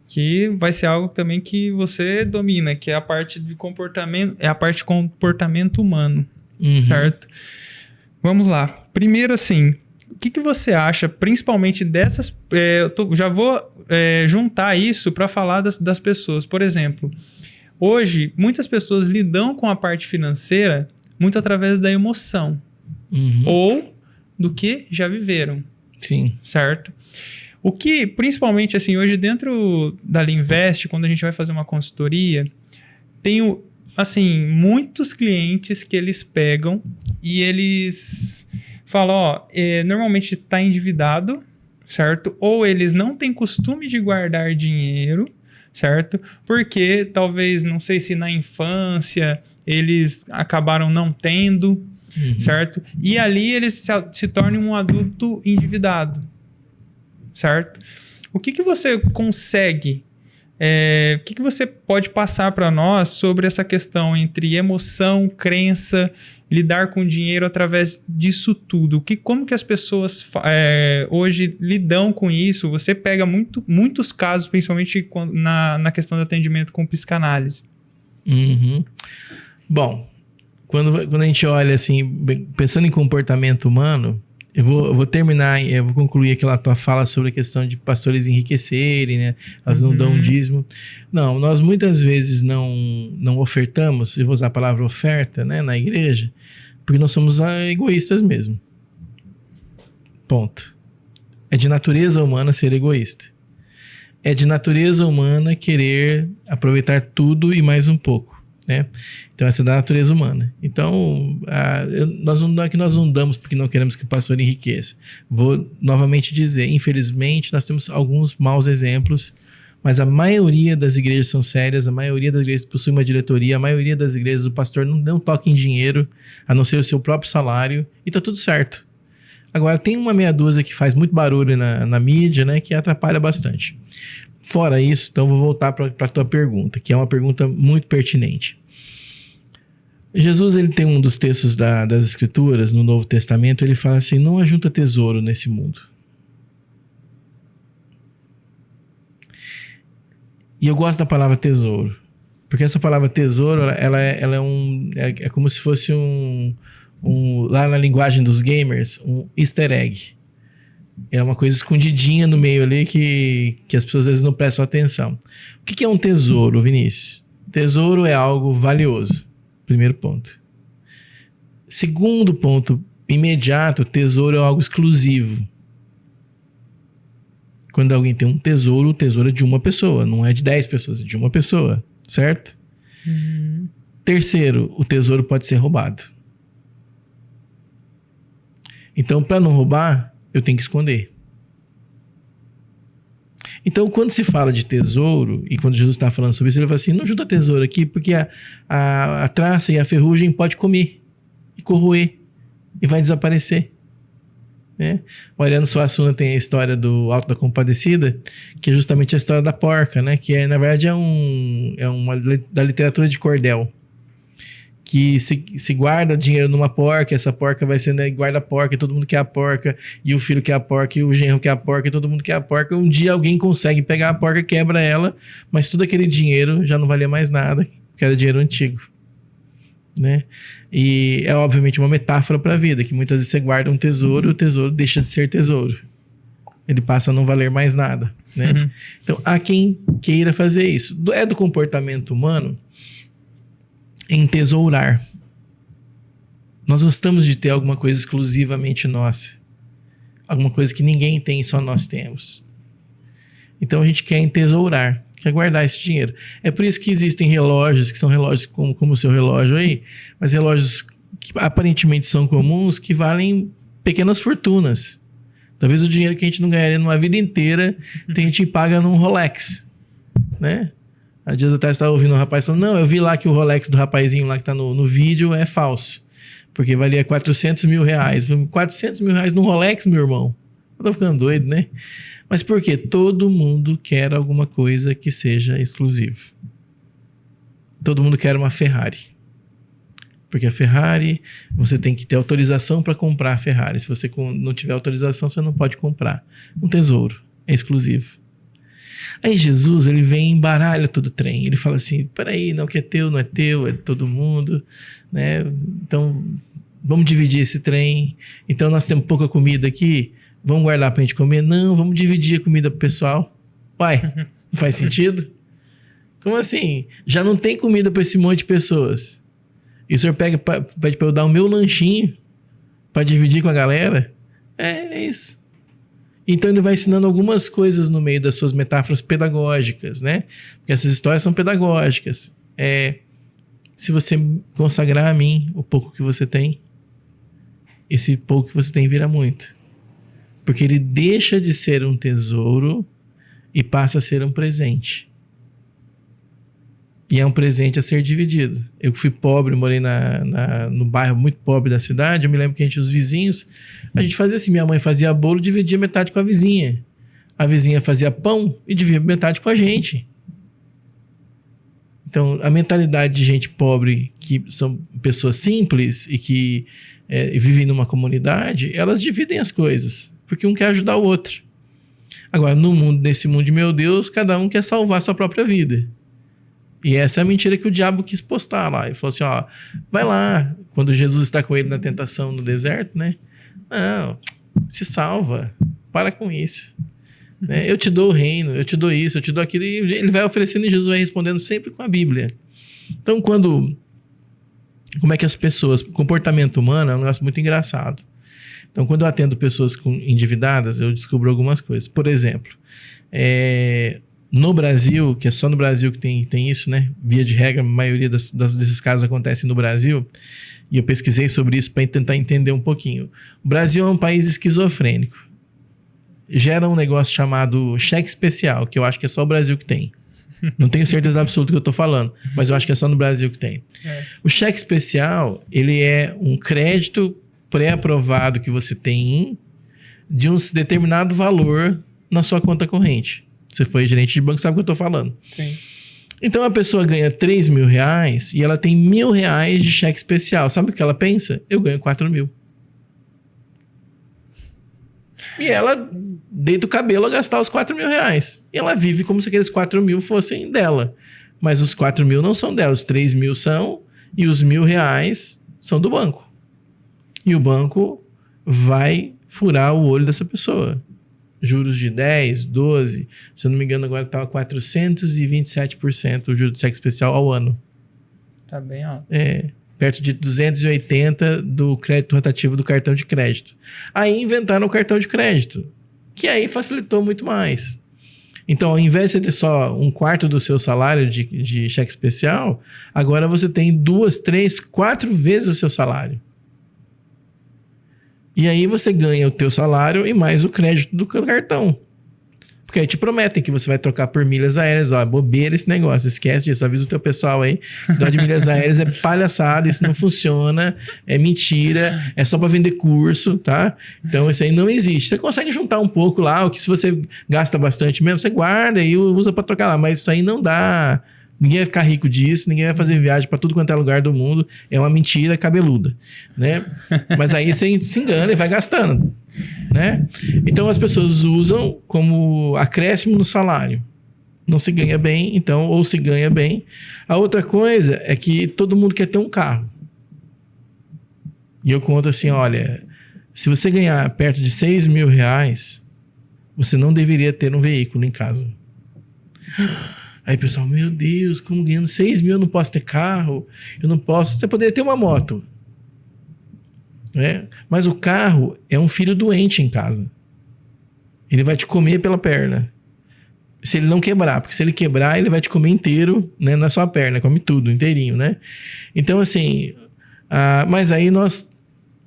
Que vai ser algo também que você domina, que é a parte de comportamento, comportamento humano, certo? Vamos lá. Primeiro, assim, o que você acha, principalmente dessas... já vou juntar isso para falar das pessoas. Por exemplo, hoje, muitas pessoas lidam com a parte financeira muito através da emoção. Ou do que já viveram. Sim. Certo? O que, principalmente, assim, hoje dentro da Linvest, quando a gente vai fazer uma consultoria, tenho, assim, muitos clientes que eles pegam e eles falam, normalmente está endividado, certo? Ou eles não têm costume de guardar dinheiro, certo? Porque talvez, não sei se na infância eles acabaram não tendo, certo? E ali eles se tornam um adulto endividado, certo? O que você consegue, o que você pode passar para nós sobre essa questão entre emoção, crença, lidar com dinheiro através disso tudo? Como que as pessoas hoje lidam com isso? Você pega muitos casos, principalmente na questão do atendimento com psicanálise. Bom, quando a gente olha assim, pensando em comportamento humano, Eu vou terminar, eu vou concluir aquela tua fala sobre a questão de pastores enriquecerem, né? Elas não dão dízimo. Não, nós muitas vezes não ofertamos, eu vou usar a palavra oferta, né, na igreja, porque nós somos egoístas mesmo. Ponto. É de natureza humana ser egoísta. É de natureza humana querer aproveitar tudo e mais um pouco, né? Então, essa é da natureza humana. Então, não é que nós não damos porque não queremos que o pastor enriqueça. Vou novamente dizer, infelizmente, nós temos alguns maus exemplos, mas a maioria das igrejas são sérias, a maioria das igrejas possui uma diretoria, a maioria das igrejas o pastor não toca em dinheiro, a não ser o seu próprio salário, e tá tudo certo. Agora, tem uma meia dúzia que faz muito barulho na mídia, né, que atrapalha bastante. Fora isso, então vou voltar para a tua pergunta, que é uma pergunta muito pertinente. Jesus, ele tem um dos textos das Escrituras, no Novo Testamento, ele fala assim, não ajunta tesouro nesse mundo. E eu gosto da palavra tesouro, porque essa palavra tesouro, ela é como se fosse lá na linguagem dos gamers, um easter egg. É uma coisa escondidinha no meio ali que as pessoas às vezes não prestam atenção. O que é um tesouro, Vinícius? Tesouro é algo valioso. Primeiro ponto. Segundo ponto, imediato, tesouro é algo exclusivo. Quando alguém tem um tesouro, o tesouro é de uma pessoa, não é de 10 pessoas, é de uma pessoa, certo? Terceiro, o tesouro pode ser roubado. Então, para não roubar, eu tenho que esconder. Então, quando se fala de tesouro, e quando Jesus está falando sobre isso, ele fala assim, não junta tesouro aqui, porque a traça e a ferrugem pode comer, e corroer, e vai desaparecer. Né? O Ariano Suassuna tem a história do Alto da Compadecida, que é justamente a história da porca, né? Que na verdade é uma da literatura de cordel, que se guarda dinheiro numa porca, essa porca vai sendo guarda a porca, e todo mundo quer a porca, e o filho quer a porca, e o genro quer a porca, e todo mundo quer a porca. Um dia alguém consegue pegar a porca, quebra ela, mas todo aquele dinheiro já não valia mais nada, porque era dinheiro antigo, né? E é obviamente uma metáfora para a vida, que muitas vezes você guarda um tesouro e o tesouro deixa de ser tesouro. Ele passa a não valer mais nada, né? Então, há quem queira fazer isso. É do comportamento humano entesourar. Nós gostamos de ter alguma coisa exclusivamente nossa. Alguma coisa que ninguém tem, só nós temos. Então a gente quer entesourar, quer guardar esse dinheiro. É por isso que existem relógios, que são relógios como o seu relógio aí, mas relógios que aparentemente são comuns, que valem pequenas fortunas. Talvez o dinheiro que a gente não ganharia numa vida inteira, a gente paga num Rolex, né? Há dias atrás eu estava ouvindo um rapaz falando, não, eu vi lá que o Rolex do rapazinho lá que tá no vídeo é falso, porque valia 400 mil reais. 400 mil reais num Rolex, meu irmão? Eu tô ficando doido, né? Mas por quê? Todo mundo quer alguma coisa que seja exclusivo. Todo mundo quer uma Ferrari. Porque a Ferrari, você tem que ter autorização para comprar a Ferrari. Se você não tiver autorização, você não pode comprar. Um tesouro, é exclusivo. Aí Jesus, ele vem e embaralha todo o trem. Ele fala assim, peraí, não, o que é teu não é teu, é de todo mundo, né? Então, vamos dividir esse trem. Então, nós temos pouca comida aqui, vamos guardar pra gente comer? Não, vamos dividir a comida pro pessoal. Uai, não faz sentido? Como assim? Já não tem comida pra esse monte de pessoas. E o senhor pede pra eu dar o meu lanchinho pra dividir com a galera? É isso. Então ele vai ensinando algumas coisas no meio das suas metáforas pedagógicas, né? Porque essas histórias são pedagógicas. Se você consagrar a mim o pouco que você tem, esse pouco que você tem vira muito. Porque ele deixa de ser um tesouro e passa a ser um presente. E é um presente a ser dividido. Eu fui pobre, morei no bairro muito pobre da cidade. Eu me lembro que os vizinhos, a gente fazia assim, minha mãe fazia bolo, dividia metade com a vizinha. A vizinha fazia pão e dividia metade com a gente. Então, a mentalidade de gente pobre, que são pessoas simples e que vivem numa comunidade, elas dividem as coisas, porque um quer ajudar o outro. Agora, nesse mundo de meu Deus, cada um quer salvar a sua própria vida. E essa é a mentira que o diabo quis postar lá. Ele falou assim, ó, vai lá, quando Jesus está com ele na tentação no deserto, né? Não, Se salva. Para com isso. Né? Eu te dou o reino, eu te dou isso, eu te dou aquilo. E ele vai oferecendo e Jesus vai respondendo sempre com a Bíblia. Então, como é que as pessoas... Comportamento humano é um negócio muito engraçado. Então, quando eu atendo pessoas endividadas, eu descubro algumas coisas. Por exemplo, no Brasil, que é só no Brasil que tem isso, né? Via de regra, a maioria desses casos acontecem no Brasil. E eu pesquisei sobre isso para tentar entender um pouquinho. O Brasil é um país esquizofrênico. Gera um negócio chamado cheque especial, que eu acho que é só o Brasil que tem. Não tenho certeza absoluta do que eu estou falando, mas eu acho que é só no Brasil que tem. O cheque especial, ele é um crédito pré-aprovado que você tem de um determinado valor na sua conta corrente. Você foi gerente de banco, sabe o que eu estou falando. Sim. Então a pessoa ganha 3 mil reais e ela tem R$1.000 de cheque especial. Sabe o que ela pensa? Eu ganho 4 mil. E ela deita o cabelo a gastar os 4 mil reais. E ela vive como se aqueles 4 mil fossem dela. Mas os 4 mil não são dela, os 3 mil são, e os R$1.000 são do banco. E o banco vai furar o olho dessa pessoa. Juros de 10, 12, se eu não me engano agora estava 427% o juro do cheque especial ao ano. Tá bem alto. Perto de 280 do crédito rotativo do cartão de crédito. Aí inventaram o cartão de crédito, que aí facilitou muito mais. Então, ao invés de você ter só 1/4 do seu salário de cheque especial, agora você tem 2, 3, 4 vezes o seu salário. E aí você ganha o teu salário e mais o crédito do cartão. Porque aí te prometem que você vai trocar por milhas aéreas. Ó, bobeira esse negócio, esquece disso. Avisa o teu pessoal aí. Dó de milhas aéreas é palhaçada, isso não funciona, é mentira, é só para vender curso, tá? Então isso aí não existe. Você consegue juntar um pouco lá, o que se você gasta bastante mesmo, você guarda e usa para trocar lá. Mas isso aí não dá... Ninguém vai ficar rico disso, ninguém vai fazer viagem para tudo quanto é lugar do mundo. É uma mentira cabeluda, né? Mas aí você se engana e vai gastando, né? Então as pessoas usam como acréscimo no salário. Não se ganha bem, então, ou se ganha bem. A outra coisa é que todo mundo quer ter um carro. E eu conto assim, olha, se você ganhar perto de 6 mil reais, você não deveria ter um veículo em casa. Aí o pessoal, meu Deus, como ganhando 6 mil eu não posso ter carro, eu não posso... Você poderia ter uma moto, né? Mas o carro é um filho doente em casa. Ele vai te comer pela perna. Se ele não quebrar, porque se ele quebrar, ele vai te comer inteiro, né, na sua perna, come tudo, inteirinho, né? Então, assim, mas aí nós,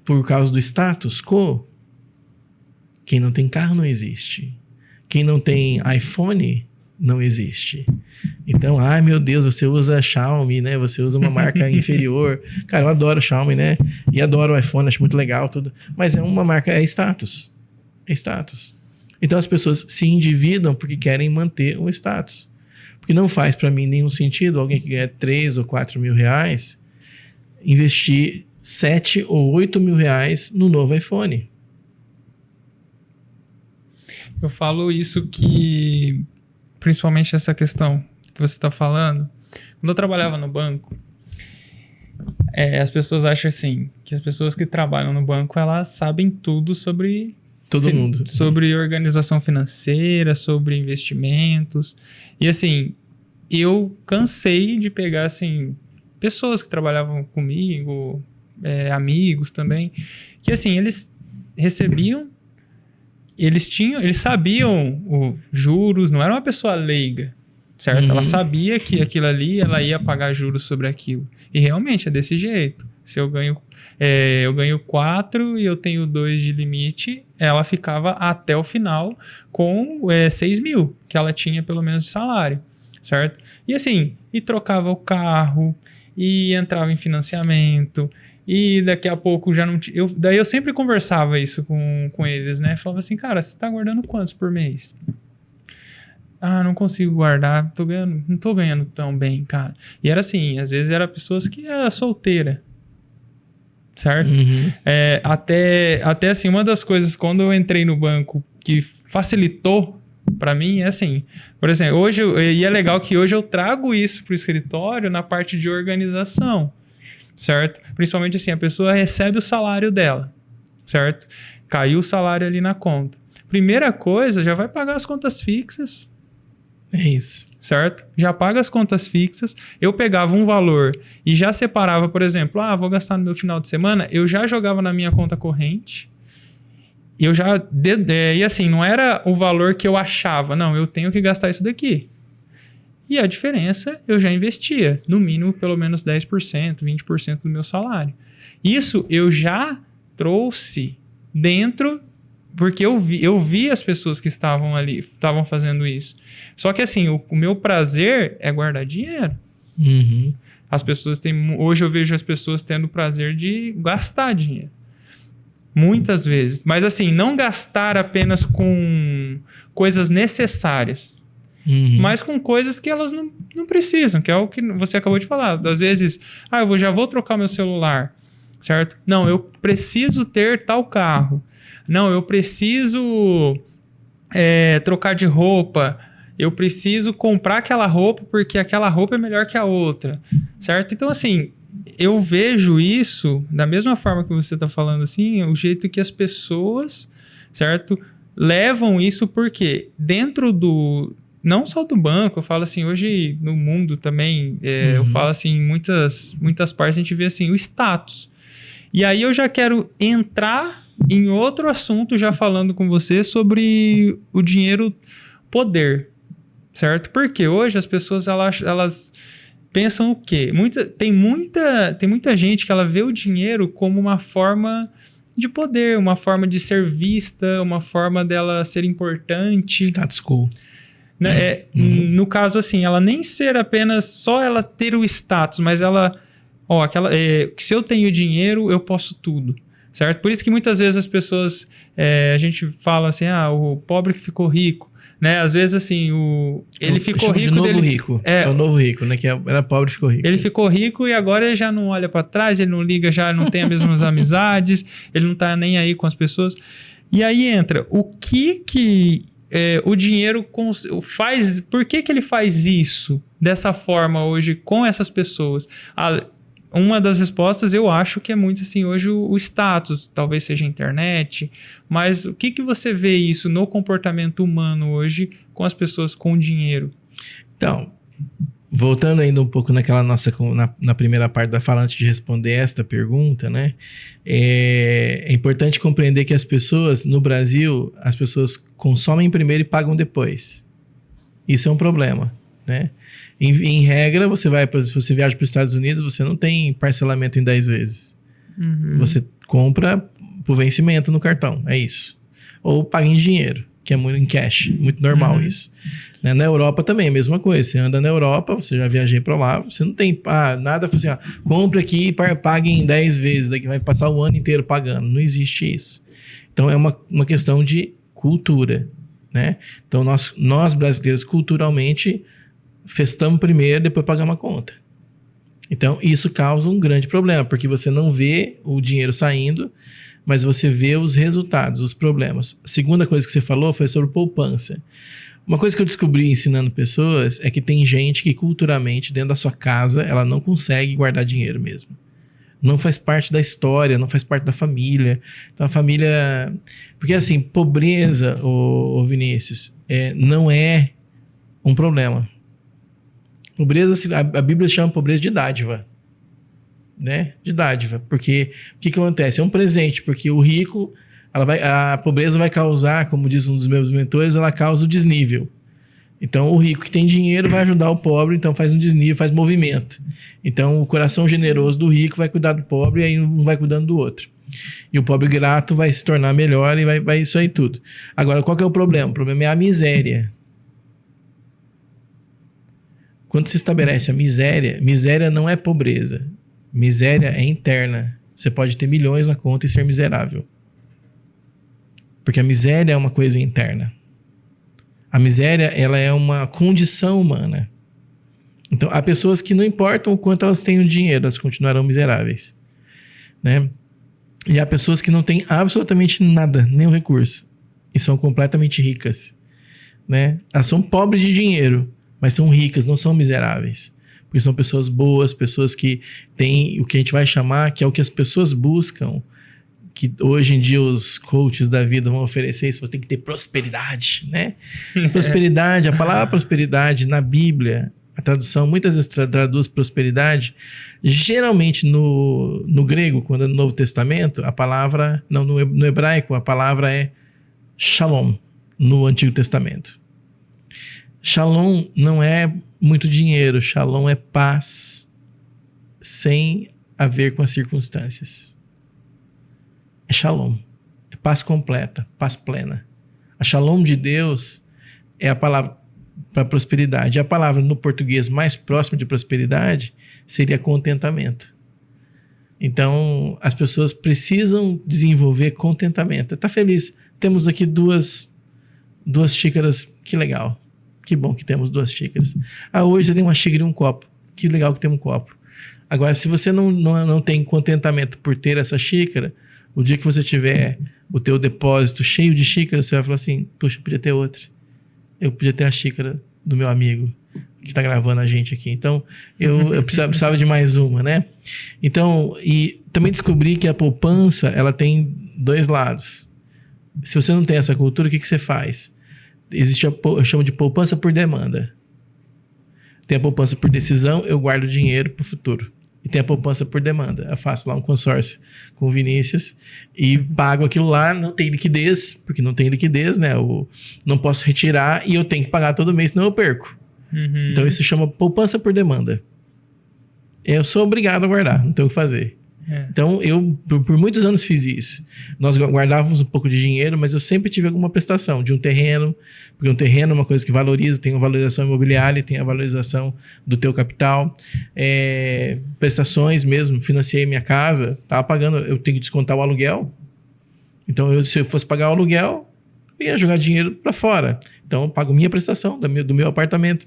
por causa do status quo, quem não tem carro não existe. Quem não tem iPhone não existe. Então, ai meu Deus, você usa Xiaomi, né? Você usa uma marca inferior. Cara, eu adoro Xiaomi, né? E adoro o iPhone, acho muito legal tudo. Mas é uma marca, é status. É status. Então as pessoas se endividam porque querem manter o status. Porque não faz para mim nenhum sentido alguém que ganha 3 ou 4 mil reais investir 7 ou 8 mil reais no novo iPhone. Eu falo isso que... Principalmente essa questão que você está falando. Quando eu trabalhava no banco, as pessoas acham assim, que as pessoas que trabalham no banco, elas sabem tudo sobre... Todo mundo. Sobre organização financeira, sobre investimentos. E assim, eu cansei de pegar assim, pessoas que trabalhavam comigo, amigos também, que assim, eles recebiam... Eles sabiam os juros, não era uma pessoa leiga, certo? Ela sabia que aquilo ali, ela ia pagar juros sobre aquilo. E realmente é desse jeito. Se eu ganho 4 e eu tenho 2 de limite, ela ficava até o final com 6 mil, que ela tinha pelo menos de salário, certo? E assim, e trocava o carro, e entrava em financiamento... E daqui a pouco já não... Daí eu sempre conversava isso com eles, né? Falava assim, cara, você tá guardando quantos por mês? Ah, não consigo guardar, não tô ganhando tão bem, cara. E era assim, às vezes era pessoas que eram solteira, certo? Até assim, uma das coisas, quando eu entrei no banco, que facilitou pra mim, é assim, por exemplo, e é legal que hoje eu trago isso pro escritório na parte de organização. Certo? Principalmente assim, a pessoa recebe o salário dela, certo? caiu o salário ali na conta. Primeira coisa, já vai pagar as contas fixas. É isso. Certo? Já paga as contas fixas. Eu pegava um valor e já separava, por exemplo, vou gastar no meu final de semana, eu já jogava na minha conta corrente. Eu já... E assim, não era o valor que eu achava. Não, eu tenho que gastar isso daqui. E a diferença eu já investia. No mínimo, pelo menos 10%, 20% do meu salário. Isso eu já trouxe dentro... Porque eu vi as pessoas que estavam ali, estavam fazendo isso. Só que assim, o meu prazer é guardar dinheiro. Uhum. As pessoas têm... Hoje eu vejo as pessoas tendo o prazer de gastar dinheiro. Muitas vezes. Mas assim, não gastar apenas com coisas necessárias. Mas com coisas que elas não precisam, que é o que você acabou de falar. Às vezes, eu já vou trocar meu celular, certo? Não, eu preciso ter tal carro. Não, eu preciso trocar de roupa. Eu preciso comprar aquela roupa porque aquela roupa é melhor que a outra, certo? Então, assim, eu vejo isso da mesma forma que você está falando, assim, o jeito que as pessoas, certo, levam isso, porque dentro do... Não só do banco, eu falo assim, hoje no mundo também, eu falo assim, em muitas partes a gente vê assim, o status. E aí eu já quero entrar em outro assunto, já falando com você sobre o dinheiro poder, certo? Porque hoje as pessoas, elas pensam o quê? Tem muita gente que ela vê o dinheiro como uma forma de poder, uma forma de ser vista, uma forma dela ser importante. Status quo. Né? No caso, assim, ela nem ser apenas só ela ter o status, mas ela... se eu tenho dinheiro, eu posso tudo, certo? Por isso que muitas vezes as pessoas... a gente fala assim, o pobre que ficou rico, né? Às vezes, assim, ele ficou rico... de novo rico. É o novo rico, né? Que era pobre e ficou rico. Ele ficou rico e agora ele já não olha para trás, ele não liga, já não tem as mesmas amizades, ele não tá nem aí com as pessoas. E aí entra, o que o dinheiro faz... Por que ele faz isso dessa forma hoje com essas pessoas? Uma das respostas eu acho que é muito assim, hoje o status, talvez seja a internet, mas o que você vê isso no comportamento humano hoje com as pessoas com dinheiro? Então, voltando ainda um pouco naquela na primeira parte da fala, antes de responder esta pergunta, né? É importante compreender que as pessoas, no Brasil, as pessoas consomem primeiro e pagam depois. Isso é um problema, né? Em regra, se você viaja para os Estados Unidos, você não tem parcelamento em 10 vezes. Você compra por vencimento no cartão, é isso. Ou paga em dinheiro, que é muito em cash, muito normal isso. Né? Na Europa também, a mesma coisa. Você anda na Europa, você já viajei para lá, você não tem nada assim, compra aqui e pague em 10 vezes, daqui vai passar o ano inteiro pagando. Não existe isso. Então, é uma questão de cultura, né? Então, nós brasileiros, culturalmente... festamos primeiro, depois pagamos a conta. Então, isso causa um grande problema, porque você não vê o dinheiro saindo, mas você vê os resultados, os problemas. A segunda coisa que você falou foi sobre poupança. Uma coisa que eu descobri ensinando pessoas é que tem gente que culturalmente, dentro da sua casa, ela não consegue guardar dinheiro mesmo. Não faz parte da história, não faz parte da família. Então, a família... Porque, assim, pobreza, ô Vinícius, não é um problema. Pobreza, a Bíblia chama pobreza de dádiva, né? De dádiva, porque o que acontece? É um presente, porque o rico, a pobreza vai causar, como diz um dos meus mentores, ela causa o desnível. Então, o rico que tem dinheiro vai ajudar o pobre, então faz um desnível, faz movimento. Então, o coração generoso do rico vai cuidar do pobre e aí um vai cuidando do outro. E o pobre grato vai se tornar melhor e vai isso aí tudo. Agora, qual que é o problema? O problema é a miséria. Quando se estabelece a miséria não é pobreza. Miséria é interna. Você pode ter milhões na conta e ser miserável. Porque a miséria é uma coisa interna. A miséria, ela é uma condição humana. Então, há pessoas que não importam o quanto elas têm o dinheiro, elas continuarão miseráveis, né? E há pessoas que não têm absolutamente nada, nenhum recurso, e são completamente ricas, né? Elas são pobres de dinheiro, mas são ricas, não são miseráveis. Porque são pessoas boas, pessoas que têm o que a gente vai chamar, que é o que as pessoas buscam, que hoje em dia os coaches da vida vão oferecer isso, você tem que ter prosperidade, né? Prosperidade, a palavra prosperidade na Bíblia, a tradução, muitas vezes traduz prosperidade, geralmente no grego, quando é no Novo Testamento, a palavra, não, no hebraico, a palavra é shalom, no Antigo Testamento. Shalom não é muito dinheiro, shalom é paz, sem a ver com as circunstâncias. É shalom, é paz completa, paz plena. A shalom de Deus é a palavra para prosperidade. A palavra no português mais próxima de prosperidade seria contentamento. Então, as pessoas precisam desenvolver contentamento. Tá feliz? Temos aqui duas xícaras, que legal. Que bom que temos 2 xícaras. Hoje você tem uma xícara e um copo. Que legal que tem um copo. Agora, se você não tem contentamento por ter essa xícara, o dia que você tiver o teu depósito cheio de xícaras, você vai falar assim, puxa, eu podia ter outra. Eu podia ter a xícara do meu amigo que está gravando a gente aqui. Então, eu precisava de mais uma, né? Então, e também descobri que a poupança, ela tem 2 lados. Se você não tem essa cultura, o que você faz? Existe eu chamo de poupança por demanda. Tem a poupança por decisão, eu guardo dinheiro para o futuro. E tem a poupança por demanda. Eu faço lá um consórcio com o Vinícius e pago aquilo lá, não tem liquidez, porque não tem liquidez, né? Eu não posso retirar e eu tenho que pagar todo mês, senão eu perco. Uhum. Então isso chama poupança por demanda. Eu sou obrigado a guardar, não tenho o que fazer. Então, eu por muitos anos fiz isso. Nós guardávamos um pouco de dinheiro, mas eu sempre tive alguma prestação de um terreno, porque um terreno é uma coisa que valoriza, tem a valorização imobiliária, tem a valorização do teu capital. Prestações mesmo, financiei minha casa, estava pagando, eu tenho que descontar o aluguel. Então, se eu fosse pagar o aluguel, eu ia jogar dinheiro para fora. Então, eu pago minha prestação do meu apartamento.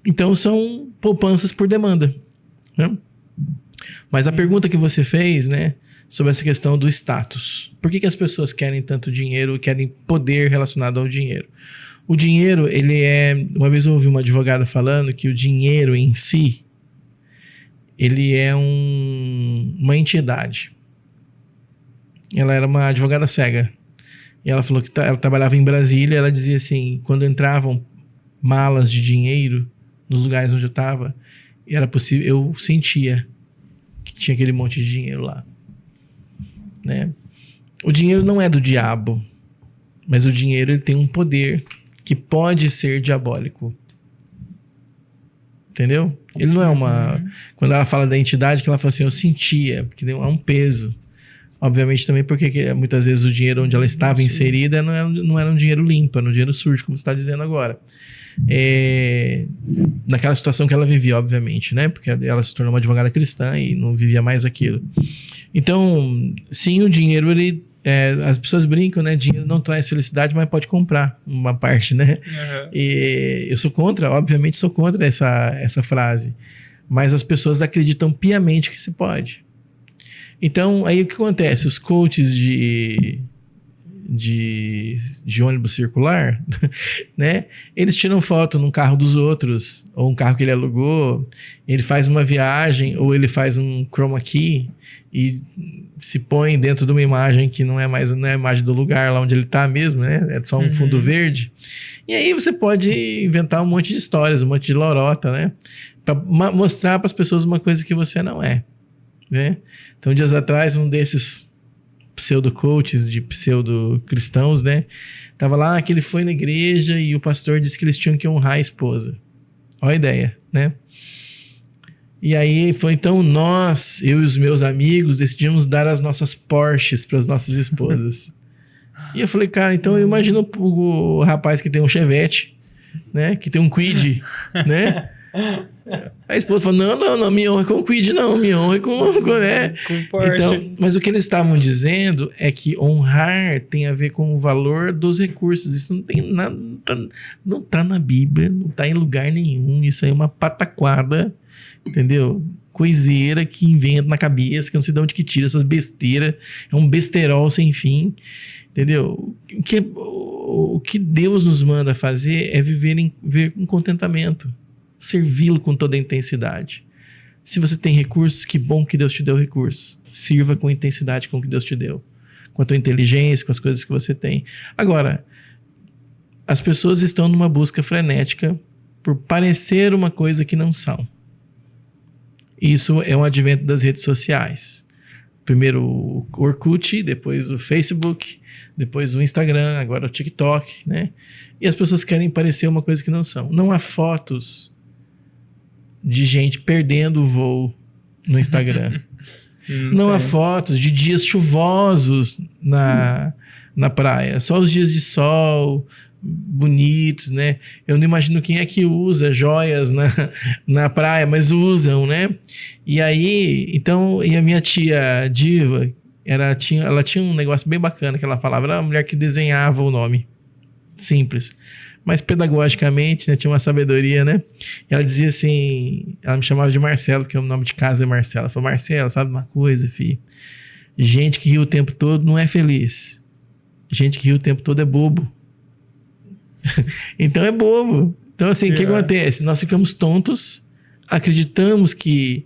Então, são poupanças por demanda, né? Mas a pergunta que você fez, né, sobre essa questão do status. Por que as pessoas querem tanto dinheiro, querem poder relacionado ao dinheiro? O dinheiro, ele é... Uma vez eu ouvi uma advogada falando que o dinheiro em si, ele é uma entidade. Ela era uma advogada cega. E ela falou que ela trabalhava em Brasília, ela dizia assim, quando entravam malas de dinheiro nos lugares onde eu estava, era possível, eu sentia que tinha aquele monte de dinheiro lá, né? O dinheiro não é do diabo, mas o dinheiro ele tem um poder que pode ser diabólico, entendeu? Ele não é uma... Quando ela fala da entidade, que ela fala assim, eu sentia, porque é um peso. Obviamente também porque muitas vezes o dinheiro onde ela estava inserida não era um dinheiro limpo, era um dinheiro sujo, como você está dizendo agora. Naquela situação que ela vivia, obviamente, né? Porque ela se tornou uma advogada cristã e não vivia mais aquilo. Então, sim, o dinheiro, ele... as pessoas brincam, né? Dinheiro não traz felicidade, mas pode comprar uma parte, né? Uhum. E eu sou contra, obviamente sou contra essa frase. Mas as pessoas acreditam piamente que se pode. Então, aí o que acontece? Os coaches de ônibus circular, né? Eles tiram foto num carro dos outros, ou um carro que ele alugou, ele faz uma viagem, ou ele faz um chroma key e se põe dentro de uma imagem que não é a imagem do lugar lá onde ele está mesmo, né? É só um fundo verde. E aí você pode inventar um monte de histórias, um monte de lorota, né? Para mostrar para as pessoas uma coisa que você não é, né? Então, dias atrás, um desses pseudo-coaches de pseudo-cristãos, né? Tava lá, que ele foi na igreja e o pastor disse que eles tinham que honrar a esposa. Olha a ideia, né? E aí foi então eu e os meus amigos decidimos dar as nossas Porsches para as nossas esposas. E eu falei, cara, então eu imagino o rapaz que tem um Chevette, né? Que tem um Kwid, né? A esposa falou, não, me honra com o Kwid, não, me honra com né? Com Porsche. Então, mas o que eles estavam dizendo é que honrar tem a ver com o valor dos recursos. Isso não tem nada, não tá na Bíblia, não tá em lugar nenhum. Isso aí é uma pataquada, entendeu? Coiseira que inventa na cabeça, que eu não sei de onde que tira essas besteiras. É um besterol sem fim, entendeu? O que Deus nos manda fazer é viver com contentamento. Servi-lo com toda a intensidade. Se você tem recursos, que bom que Deus te deu recursos. Sirva com intensidade com o que Deus te deu. com a tua inteligência, com as coisas que você tem. Agora, as pessoas estão numa busca frenética por parecer uma coisa que não são. Isso é um advento das redes sociais. Primeiro o Orkut, depois o Facebook, depois o Instagram, agora o TikTok, né? E as pessoas querem parecer uma coisa que não são. Não há fotos de gente perdendo o voo no Instagram. Não há fotos de dias chuvosos na praia. Só os dias de sol bonitos, né? Eu não imagino quem é que usa joias na praia, mas usam, né? E aí, então, e a minha tia Diva, ela tinha um negócio bem bacana que ela falava, era uma mulher que desenhava o nome. Simples. Mas pedagogicamente, né? Tinha uma sabedoria, né? E ela dizia assim, ela me chamava de Marcelo, que o nome de casa é Marcelo. Ela falou, Marcelo, sabe uma coisa, filho? Gente que ri o tempo todo não é feliz. Gente que ri o tempo todo é bobo. Então é bobo. Então assim, o que acontece? Nós ficamos tontos, acreditamos que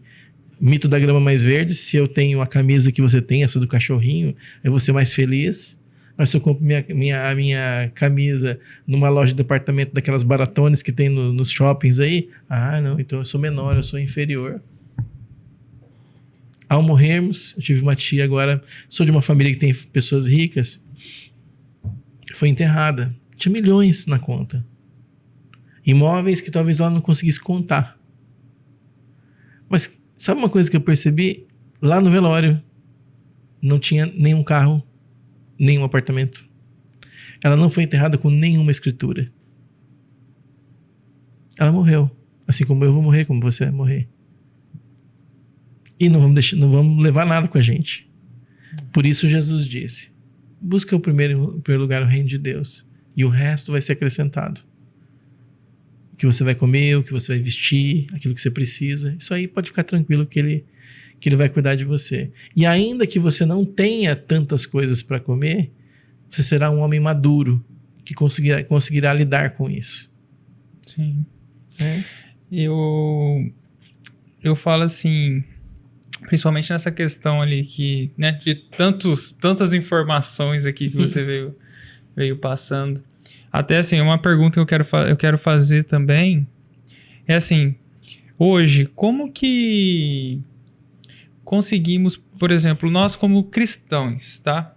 mito da grama mais verde, se eu tenho a camisa que você tem, essa do cachorrinho, eu vou ser mais feliz. Mas se eu compro a minha camisa numa loja de departamento daquelas baratones que tem nos shoppings aí, não, então eu sou menor, eu sou inferior. Ao morrermos, eu tive uma tia agora, sou de uma família que tem pessoas ricas, foi enterrada. Tinha milhões na conta. Imóveis que talvez ela não conseguisse contar. Mas sabe uma coisa que eu percebi? Lá no velório, não tinha nenhum carro, nenhum apartamento. Ela não foi enterrada com nenhuma escritura. Ela morreu. Assim como eu vou morrer, como você vai morrer. E não vamos levar nada com a gente. Por isso Jesus disse, busca em primeiro lugar o reino de Deus. E o resto vai ser acrescentado. O que você vai comer, o que você vai vestir, aquilo que você precisa. Isso aí pode ficar tranquilo que ele vai cuidar de você. E ainda que você não tenha tantas coisas para comer, você será um homem maduro que conseguirá lidar com isso. Sim. Eu falo assim, principalmente nessa questão ali que, né, de tantas informações aqui que você veio passando. Até assim, uma pergunta que eu quero fazer também é assim, hoje, como que conseguimos, por exemplo, nós como cristãos, tá?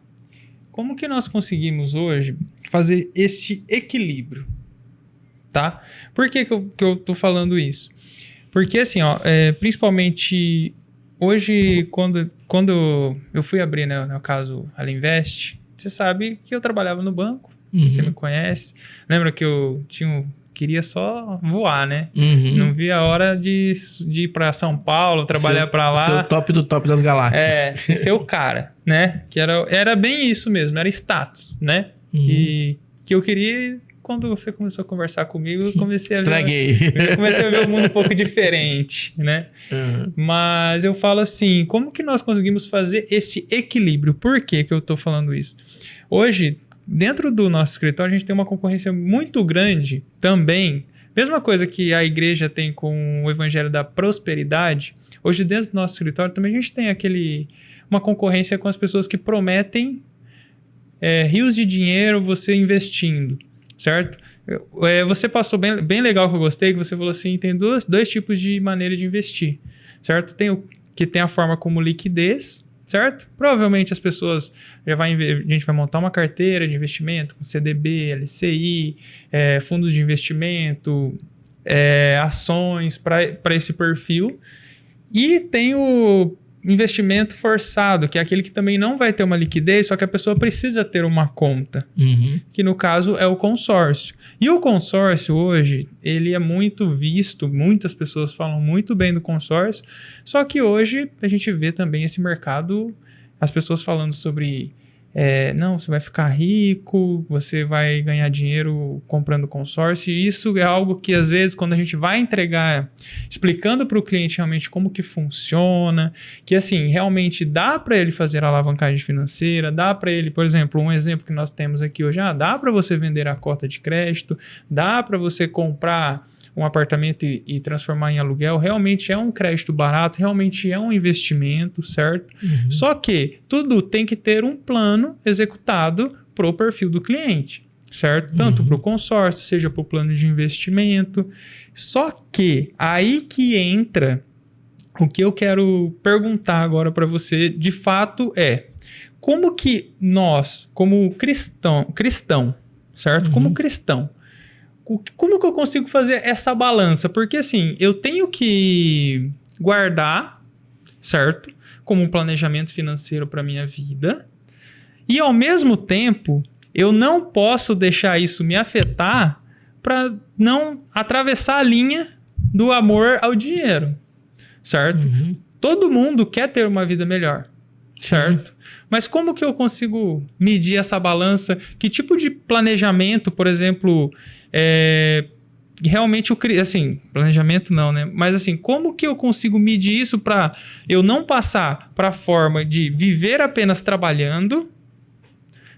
Como que nós conseguimos hoje fazer este equilíbrio, tá? Por que eu tô falando isso? Porque assim, principalmente hoje, quando eu fui abrir, né, no caso, a Alinvest, você sabe que eu trabalhava no banco, você me conhece. Lembra que eu queria só voar, né? Não via a hora de ir para São Paulo, trabalhar para lá. Ser o top do top das galáxias. Ser o cara, né? Que era bem isso mesmo, era status, né? Que eu queria. Quando você começou a conversar comigo, eu comecei a ver o mundo um pouco diferente, né? Mas eu falo assim, como que nós conseguimos fazer esse equilíbrio? Por que eu tô falando isso? Hoje, dentro do nosso escritório, a gente tem uma concorrência muito grande também. Mesma coisa que a igreja tem com o evangelho da prosperidade, hoje dentro do nosso escritório também a gente tem uma concorrência com as pessoas que prometem rios de dinheiro você investindo, certo? Você passou bem legal que eu gostei, que você falou assim, tem dois tipos de maneira de investir, certo? Tem o que tem a forma como liquidez, certo? Provavelmente a gente vai montar uma carteira de investimento com CDB, LCI, fundos de investimento, ações para esse perfil. E tem o investimento forçado, que é aquele que também não vai ter uma liquidez, só que a pessoa precisa ter uma conta, que no caso é o consórcio. E o consórcio hoje, ele é muito visto, muitas pessoas falam muito bem do consórcio, só que hoje a gente vê também esse mercado, as pessoas falando sobre não, você vai ficar rico, você vai ganhar dinheiro comprando consórcio, e isso é algo que às vezes quando a gente vai entregar, explicando para o cliente realmente como que funciona, que assim, realmente dá para ele fazer a alavancagem financeira, dá para ele, por exemplo, um exemplo que nós temos aqui hoje, dá para você vender a cota de crédito, dá para você comprar um apartamento e transformar em aluguel, realmente é um crédito barato, realmente é um investimento, certo? Só que tudo tem que ter um plano executado para o perfil do cliente, certo? Tanto para o consórcio, seja para o plano de investimento. Só que aí que entra o que eu quero perguntar agora para você, de fato, como que nós, como cristão, certo? Como cristão, como que eu consigo fazer essa balança? Porque assim, eu tenho que guardar, certo? Como um planejamento financeiro para minha vida. E ao mesmo tempo, eu não posso deixar isso me afetar para não atravessar a linha do amor ao dinheiro, certo? Todo mundo quer ter uma vida melhor, certo? Mas como que eu consigo medir essa balança? Que tipo de planejamento, por exemplo, realmente assim, planejamento não, né? Mas assim, como que eu consigo medir isso para eu não passar para a forma de viver apenas trabalhando,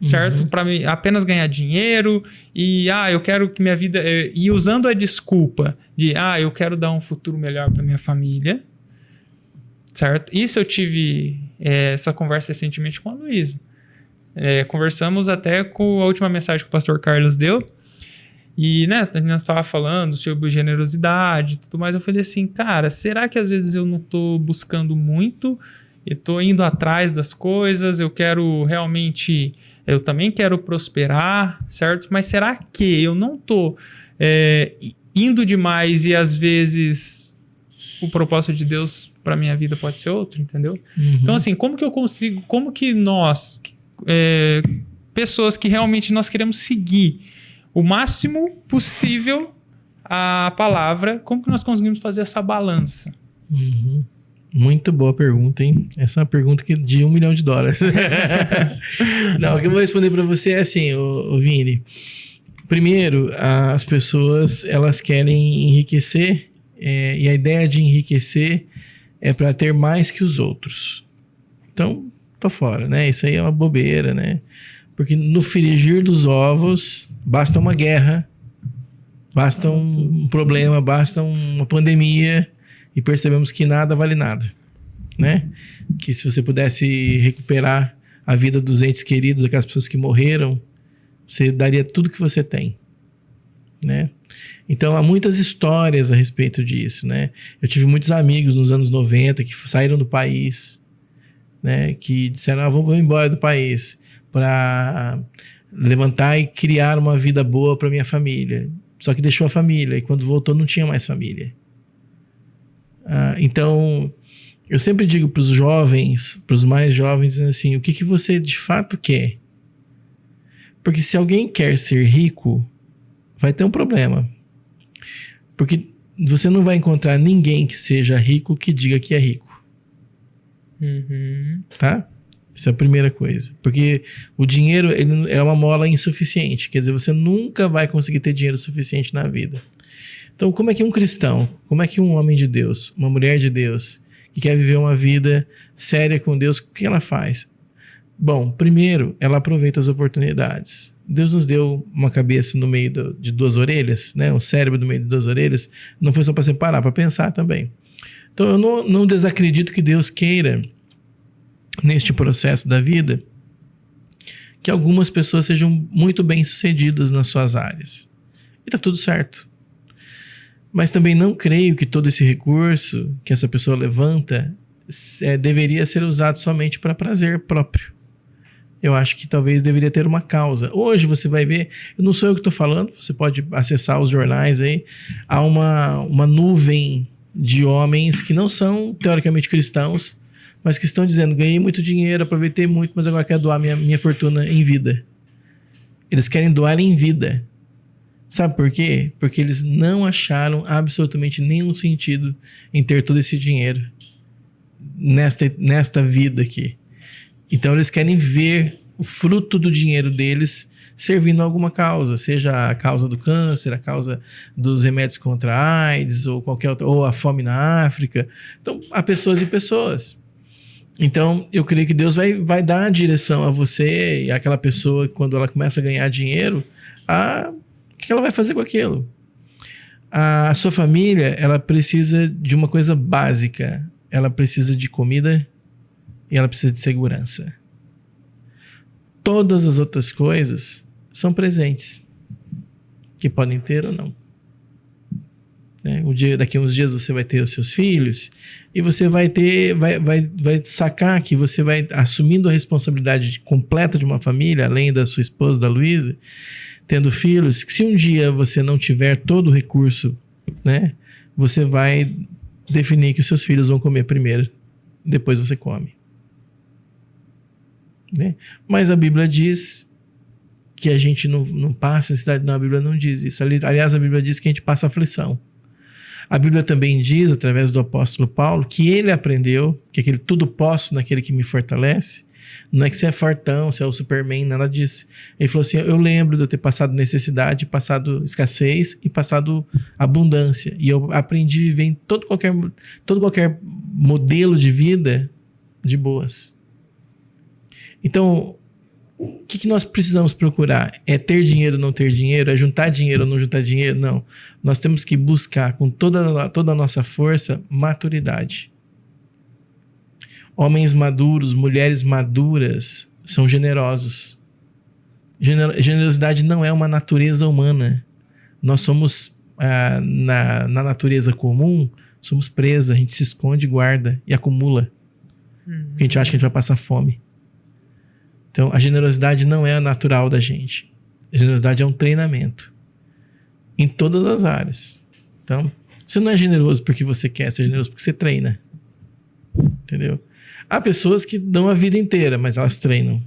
certo? Para apenas ganhar dinheiro e eu quero que minha vida e usando a desculpa de eu quero dar um futuro melhor para minha família, certo? Isso eu tive essa conversa recentemente com a Luísa. Conversamos até com a última mensagem que o pastor Carlos deu. E, né, a gente estava falando sobre generosidade e tudo mais. Eu falei assim, cara, será que às vezes eu não estou buscando muito? Eu estou indo atrás das coisas, eu quero realmente... Eu também quero prosperar, certo? Mas será que eu não estou indo demais e às vezes o propósito de Deus para minha vida pode ser outro, entendeu? Então, assim, como que eu consigo... Como que nós, pessoas que realmente nós queremos seguir o máximo possível a palavra, como que nós conseguimos fazer essa balança? Muito boa pergunta, hein? Essa é uma pergunta de $1 milhão. Não, o que eu vou responder para você é assim, ô Vini. Primeiro, as pessoas, elas querem enriquecer, e a ideia de enriquecer é para ter mais que os outros. Então, tô fora, né? Isso aí é uma bobeira, né? Porque no frigir dos ovos, basta uma guerra, basta um problema, basta uma pandemia... E percebemos que nada vale nada, né? Que se você pudesse recuperar a vida dos entes queridos, aquelas pessoas que morreram, você daria tudo que você tem, né? Então, há muitas histórias a respeito disso, né? Eu tive muitos amigos nos anos 90 que saíram do país, né? Que disseram, vamos embora do país para levantar e criar uma vida boa para minha família. Só que deixou a família e quando voltou não tinha mais família. Então, eu sempre digo para os jovens, para os mais jovens, assim, o que você de fato quer? Porque se alguém quer ser rico, vai ter um problema. Porque você não vai encontrar ninguém que seja rico que diga que é rico. Tá? Essa é a primeira coisa. Porque o dinheiro ele é uma mola insuficiente. Quer dizer, você nunca vai conseguir ter dinheiro suficiente na vida. Então, como é que um cristão, como é que um homem de Deus, uma mulher de Deus, que quer viver uma vida séria com Deus, o que ela faz? Bom, primeiro, ela aproveita as oportunidades. Deus nos deu uma cabeça no meio de duas orelhas, né? Um cérebro no meio de duas orelhas. Não foi só para separar, para pensar também. Então, eu não desacredito que Deus queira, neste processo da vida, que algumas pessoas sejam muito bem-sucedidas nas suas áreas. E tá tudo certo. Mas também não creio que todo esse recurso que essa pessoa levanta deveria ser usado somente para prazer próprio. Eu acho que talvez deveria ter uma causa. Hoje você vai ver, não sou eu que estou falando, você pode acessar os jornais aí, há uma nuvem de homens que não são teoricamente cristãos, mas que estão dizendo, ganhei muito dinheiro, aproveitei muito, mas agora quero doar minha fortuna em vida. Eles querem doar em vida. Sabe por quê? Porque eles não acharam absolutamente nenhum sentido em ter todo esse dinheiro nesta vida aqui. Então eles querem ver o fruto do dinheiro deles servindo a alguma causa, seja a causa do câncer, a causa dos remédios contra a AIDS ou qualquer outra, ou a fome na África. Então há pessoas e pessoas. Então eu creio que Deus vai dar a direção a você e àquela pessoa quando ela começa a ganhar dinheiro o que ela vai fazer com aquilo? A sua família, ela precisa de uma coisa básica. Ela precisa de comida e ela precisa de segurança. Todas as outras coisas são presentes, que podem ter ou não. Né? Daqui a uns dias você vai ter os seus filhos e você vai sacar que você vai assumindo a responsabilidade completa de uma família, além da sua esposa, da Luísa, tendo filhos, que se um dia você não tiver todo o recurso, né, você vai definir que os seus filhos vão comer primeiro, depois você come. Né? Mas a Bíblia diz que a gente não passa necessidade. Não, a Bíblia não diz isso. Aliás, a Bíblia diz que a gente passa aflição. A Bíblia também diz, através do apóstolo Paulo, que ele aprendeu que aquele tudo posso naquele que me fortalece. Não é que você é fortão, você é o Superman, nada disso. Ele falou assim, eu lembro de eu ter passado necessidade, passado escassez e passado abundância. E eu aprendi a viver em todo qualquer modelo de vida de boas. Então, o que nós precisamos procurar? É ter dinheiro ou não ter dinheiro? É juntar dinheiro ou não juntar dinheiro? Não. Nós temos que buscar com toda a nossa força maturidade. Homens maduros, mulheres maduras são generosos. Generosidade não é uma natureza humana. Nós somos, na natureza comum, somos presas. A gente se esconde, guarda e acumula. Porque a gente acha que a gente vai passar fome. Então, a generosidade não é a natural da gente. A generosidade é um treinamento. Em todas as áreas. Então, você não é generoso porque você quer, você é generoso porque você treina. Entendeu? Há pessoas que dão a vida inteira, mas elas treinam.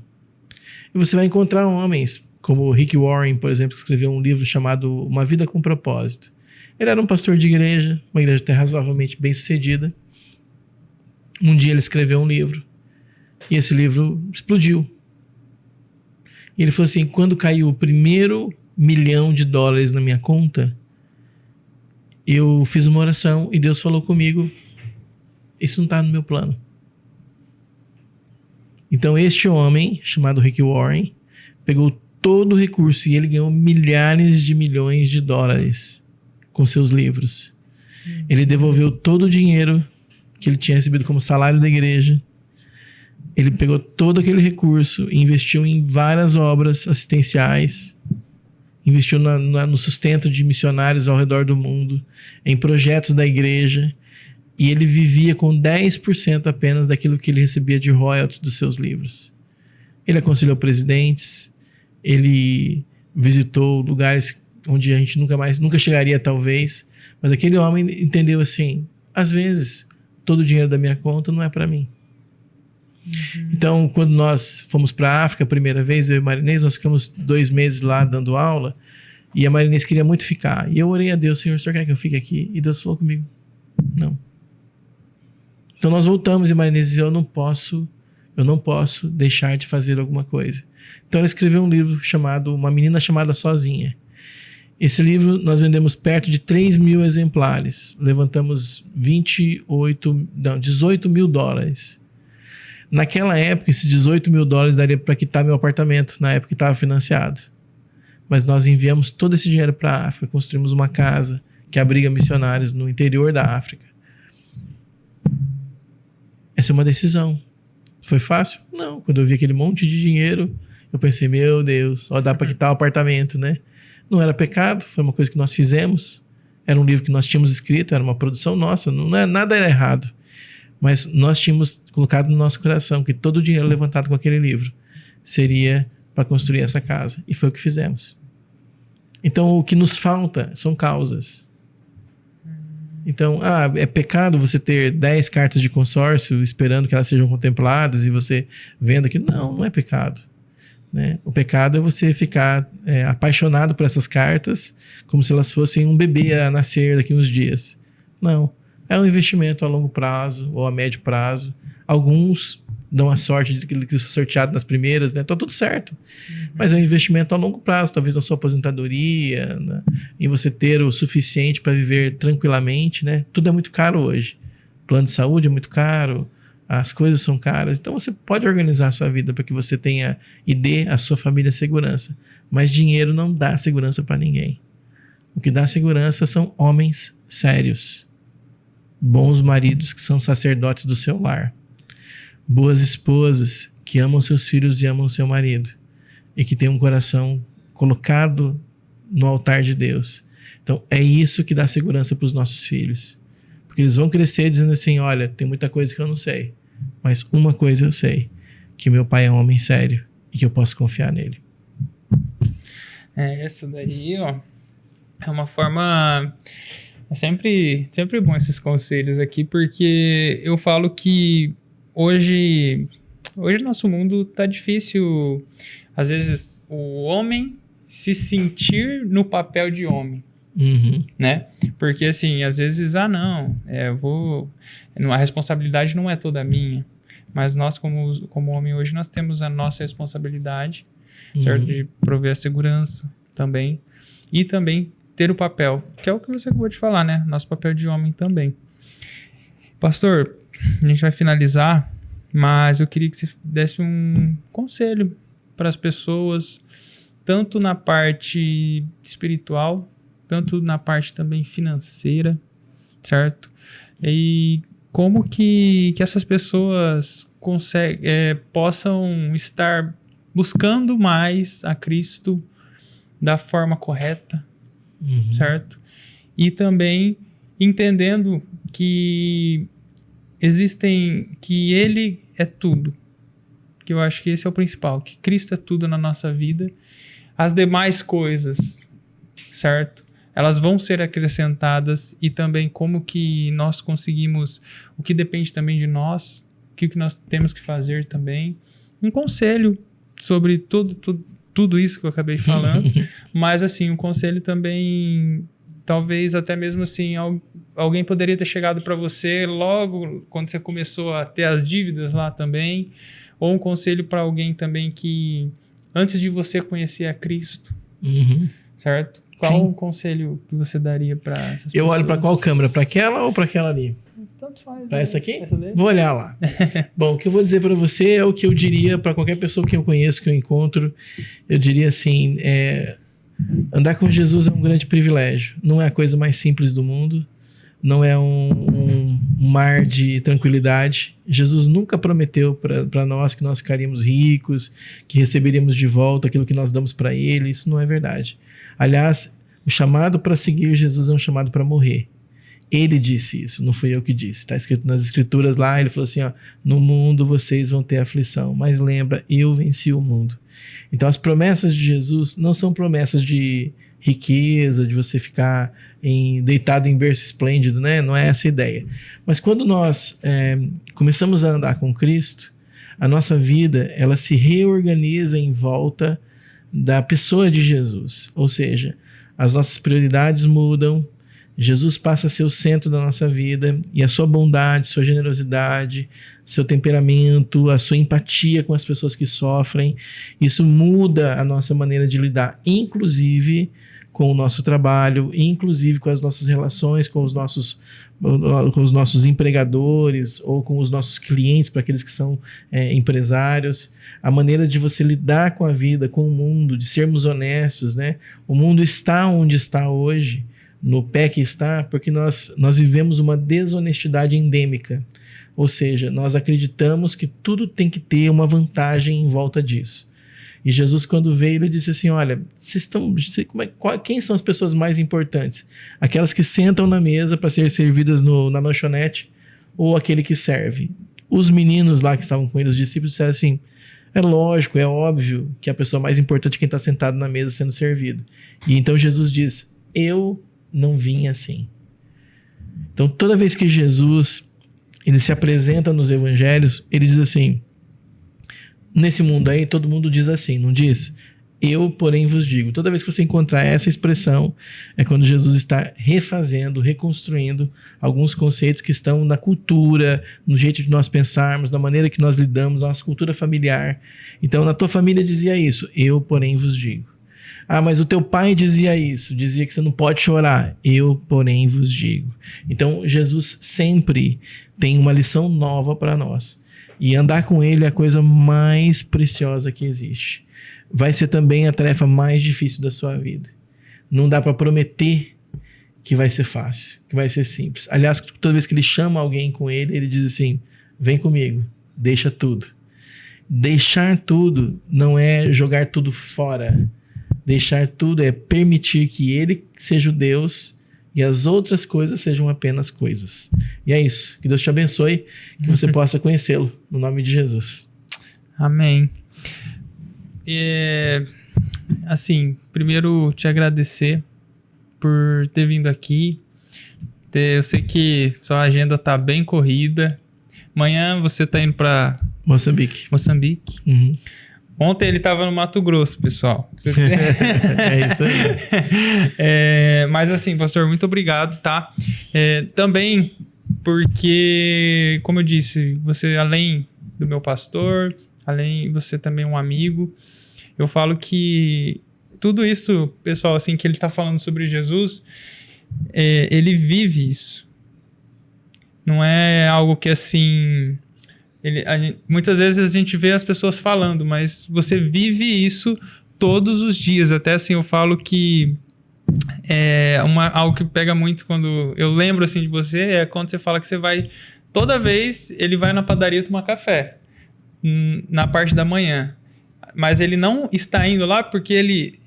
E você vai encontrar homens, como o Rick Warren, por exemplo, que escreveu um livro chamado Uma Vida com Propósito. Ele era um pastor de igreja, uma igreja até razoavelmente bem sucedida. Um dia ele escreveu um livro. E esse livro explodiu. E ele falou assim, quando caiu o primeiro $1 milhão na minha conta, eu fiz uma oração e Deus falou comigo, isso não está no meu plano. Então este homem, chamado Rick Warren, pegou todo o recurso e ele ganhou milhares de milhões de dólares com seus livros. Ele devolveu todo o dinheiro que ele tinha recebido como salário da igreja. Ele pegou todo aquele recurso e investiu em várias obras assistenciais, investiu no sustento de missionários ao redor do mundo, em projetos da igreja, e ele vivia com 10% apenas daquilo que ele recebia de royalties dos seus livros. Ele aconselhou presidentes, ele visitou lugares onde a gente nunca chegaria talvez, mas aquele homem entendeu assim, às vezes todo o dinheiro da minha conta não é para mim. Então, quando nós fomos para a África a primeira vez, eu e a Marinês, nós ficamos 2 meses lá dando aula, e a Marinês queria muito ficar. E eu orei a Deus, Senhor, o Senhor quer que eu fique aqui? E Deus falou comigo, não. Então nós voltamos e a Marinês disse, eu não posso deixar de fazer alguma coisa. Então ela escreveu um livro chamado Uma Menina Chamada Sozinha. Esse livro nós vendemos perto de 3.000 exemplares. Levantamos $18 mil. Naquela época, esses $18 mil daria para quitar meu apartamento, na época que estava financiado. Mas nós enviamos todo esse dinheiro para a África, construímos uma casa que abriga missionários no interior da África. Essa é uma decisão. Foi fácil? Não. Quando eu vi aquele monte de dinheiro, eu pensei, meu Deus, dá para quitar o apartamento, né? Não era pecado, foi uma coisa que nós fizemos. Era um livro que nós tínhamos escrito, era uma produção nossa, nada era errado. Mas nós tínhamos colocado no nosso coração que todo o dinheiro levantado com aquele livro seria para construir essa casa. E foi o que fizemos. Então, o que nos falta são causas. Então, é pecado você ter 10 cartas de consórcio esperando que elas sejam contempladas e você vendo aquilo. Não é pecado. Né? O pecado é você ficar apaixonado por essas cartas como se elas fossem um bebê a nascer daqui a uns dias. Não. É um investimento a longo prazo ou a médio prazo. Alguns dão a sorte de que são sorteados nas primeiras, né? Tá tudo certo. Mas é um investimento a longo prazo, talvez na sua aposentadoria, né? Em você ter o suficiente para viver tranquilamente, né? Tudo é muito caro hoje. O plano de saúde é muito caro, as coisas são caras. Então você pode organizar a sua vida para que você tenha e dê à sua família segurança. Mas dinheiro não dá segurança para ninguém. O que dá segurança são homens sérios, bons maridos que são sacerdotes do seu lar, boas esposas que amam seus filhos e amam seu marido e que têm um coração colocado no altar de Deus. Então é isso que dá segurança para os nossos filhos, porque eles vão crescer dizendo assim: olha, tem muita coisa que eu não sei, mas uma coisa eu sei, que meu pai é um homem sério e que eu posso confiar nele. Essa daí, ó, é uma forma... É sempre bom esses conselhos aqui, porque eu falo que hoje nosso mundo tá difícil, às vezes, o homem se sentir no papel de homem, né? Porque, assim, às vezes, não, a responsabilidade não é toda minha, mas nós, como homem hoje, nós temos a nossa responsabilidade, certo? De prover a segurança também, e também ter o papel, que é o que você acabou de falar, né? Nosso papel de homem também. Pastor, a gente vai finalizar, mas eu queria que você desse um conselho para as pessoas, tanto na parte espiritual, tanto na parte também financeira, certo? E como que essas pessoas possam estar buscando mais a Cristo da forma correta, certo? E também entendendo que que Ele é tudo. Que eu acho que esse é o principal, que Cristo é tudo na nossa vida. As demais coisas, certo? Elas vão ser acrescentadas, e também como que nós conseguimos, o que depende também de nós, o que nós temos que fazer também. Um conselho sobre tudo isso que eu acabei falando, mas assim, um conselho também, talvez até mesmo assim, alguém poderia ter chegado para você logo quando você começou a ter as dívidas lá também, ou um conselho para alguém também que antes de você conhecer a Cristo, certo? Qual o conselho que você daria para essas pessoas? Eu olho para qual câmera? Para aquela ou para aquela ali? Tanto faz. Para essa aqui? Vou olhar lá. Bom, o que eu vou dizer para você é o que eu diria para qualquer pessoa que eu conheço, que eu encontro. Eu diria assim, andar com Jesus é um grande privilégio. Não é a coisa mais simples do mundo. Não é um mar de tranquilidade. Jesus nunca prometeu para nós que nós ficaríamos ricos, que receberíamos de volta aquilo que nós damos para Ele. Isso não é verdade. Aliás, o chamado para seguir Jesus é um chamado para morrer. Ele disse isso, não fui eu que disse. Está escrito nas escrituras lá, ele falou assim, ó, no mundo vocês vão ter aflição, mas lembra, eu venci o mundo. Então as promessas de Jesus não são promessas de riqueza, de você ficar deitado em berço esplêndido, né? Não é essa a ideia. Mas quando nós começamos a andar com Cristo, a nossa vida ela se reorganiza em volta da pessoa de Jesus. Ou seja, as nossas prioridades mudam, Jesus passa a ser o centro da nossa vida, e a sua bondade, sua generosidade, seu temperamento, a sua empatia com as pessoas que sofrem, isso muda a nossa maneira de lidar, inclusive com o nosso trabalho, inclusive com as nossas relações com os nossos empregadores ou com os nossos clientes, para aqueles que são empresários. A maneira de você lidar com a vida, com o mundo, de sermos honestos, né? O mundo está onde está hoje, no pé que está, porque nós vivemos uma desonestidade endêmica. Ou seja, nós acreditamos que tudo tem que ter uma vantagem em volta disso. E Jesus, quando veio, ele disse assim, olha, quem são as pessoas mais importantes? Aquelas que sentam na mesa para ser servidas na lanchonete, ou aquele que serve? Os meninos lá que estavam com ele, os discípulos, disseram assim, é lógico, é óbvio que a pessoa mais importante é quem está sentado na mesa sendo servido. E então Jesus diz, eu não vim assim. Então toda vez que Jesus ele se apresenta nos evangelhos, ele diz assim, nesse mundo aí todo mundo diz assim, não diz? Eu, porém, vos digo. Toda vez que você encontrar essa expressão, é quando Jesus está refazendo, reconstruindo alguns conceitos que estão na cultura, no jeito de nós pensarmos, na maneira que nós lidamos, na nossa cultura familiar. Então, na tua família dizia isso, eu, porém, vos digo. Ah, mas o teu pai dizia isso, dizia que você não pode chorar. Eu, porém, vos digo. Então, Jesus sempre tem uma lição nova para nós. E andar com ele é a coisa mais preciosa que existe. Vai ser também a tarefa mais difícil da sua vida. Não dá para prometer que vai ser fácil, que vai ser simples. Aliás, toda vez que ele chama alguém com ele, ele diz assim, vem comigo, deixa tudo. Deixar tudo não é jogar tudo fora. Deixar tudo é permitir que ele seja o Deus e as outras coisas sejam apenas coisas. E é isso. Que Deus te abençoe, que você possa conhecê-lo, no nome de Jesus. Amém. Assim, primeiro te agradecer por ter vindo aqui. Eu sei que sua agenda tá bem corrida. Amanhã você tá indo para Moçambique. Uhum. Ontem ele tava no Mato Grosso, pessoal. É isso aí. Mas assim, pastor, muito obrigado, tá? Também porque, como eu disse, você além do meu pastor, você também é um amigo. Eu falo que tudo isso, pessoal, assim, que ele tá falando sobre Jesus, ele vive isso. Não é algo que, assim... muitas vezes a gente vê as pessoas falando, mas você vive isso todos os dias. Até assim, eu falo que algo que pega muito quando eu lembro assim de você é quando você fala que você vai... Toda vez ele vai na padaria tomar café, na parte da manhã. Mas ele não está indo lá porque ele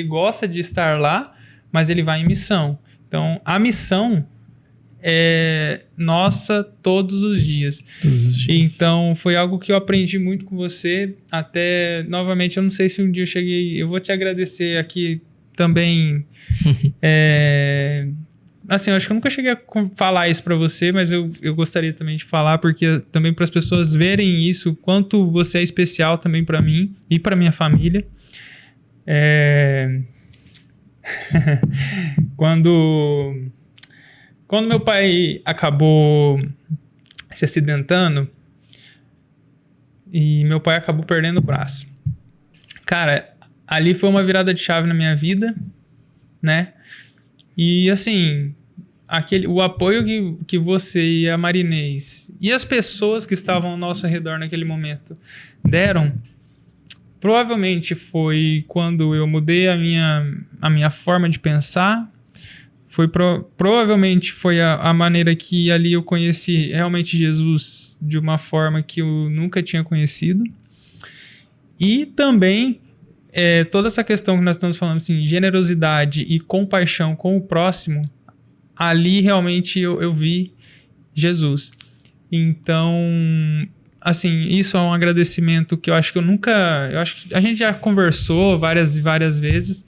gosta de estar lá, mas ele vai em missão. Então, a missão é nossa todos os dias. Então, foi algo que eu aprendi muito com você. Até, novamente, eu não sei se um dia eu vou te agradecer aqui também. Assim, eu acho que eu nunca cheguei a falar isso pra você, mas eu gostaria também de falar, porque também para as pessoas verem isso, o quanto você é especial também pra mim e pra minha família. Quando meu pai acabou se acidentando e meu pai acabou perdendo o braço. Cara, ali foi uma virada de chave na minha vida, né? E assim, o apoio que você e a Marinês e as pessoas que estavam ao nosso redor naquele momento deram, provavelmente foi quando eu mudei a minha forma de pensar. Provavelmente foi a maneira que ali eu conheci realmente Jesus de uma forma que eu nunca tinha conhecido. E também toda essa questão que nós estamos falando, assim, generosidade e compaixão com o próximo, ali realmente eu vi Jesus. Então, assim, isso é um agradecimento que eu acho que a gente já conversou várias e várias vezes,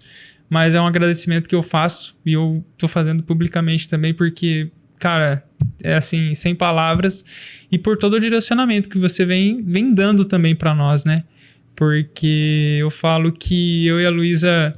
mas é um agradecimento que eu faço e eu tô fazendo publicamente também porque, cara, é assim, sem palavras, e por todo o direcionamento que você vem dando também para nós, né? Porque eu falo que eu e a Luísa,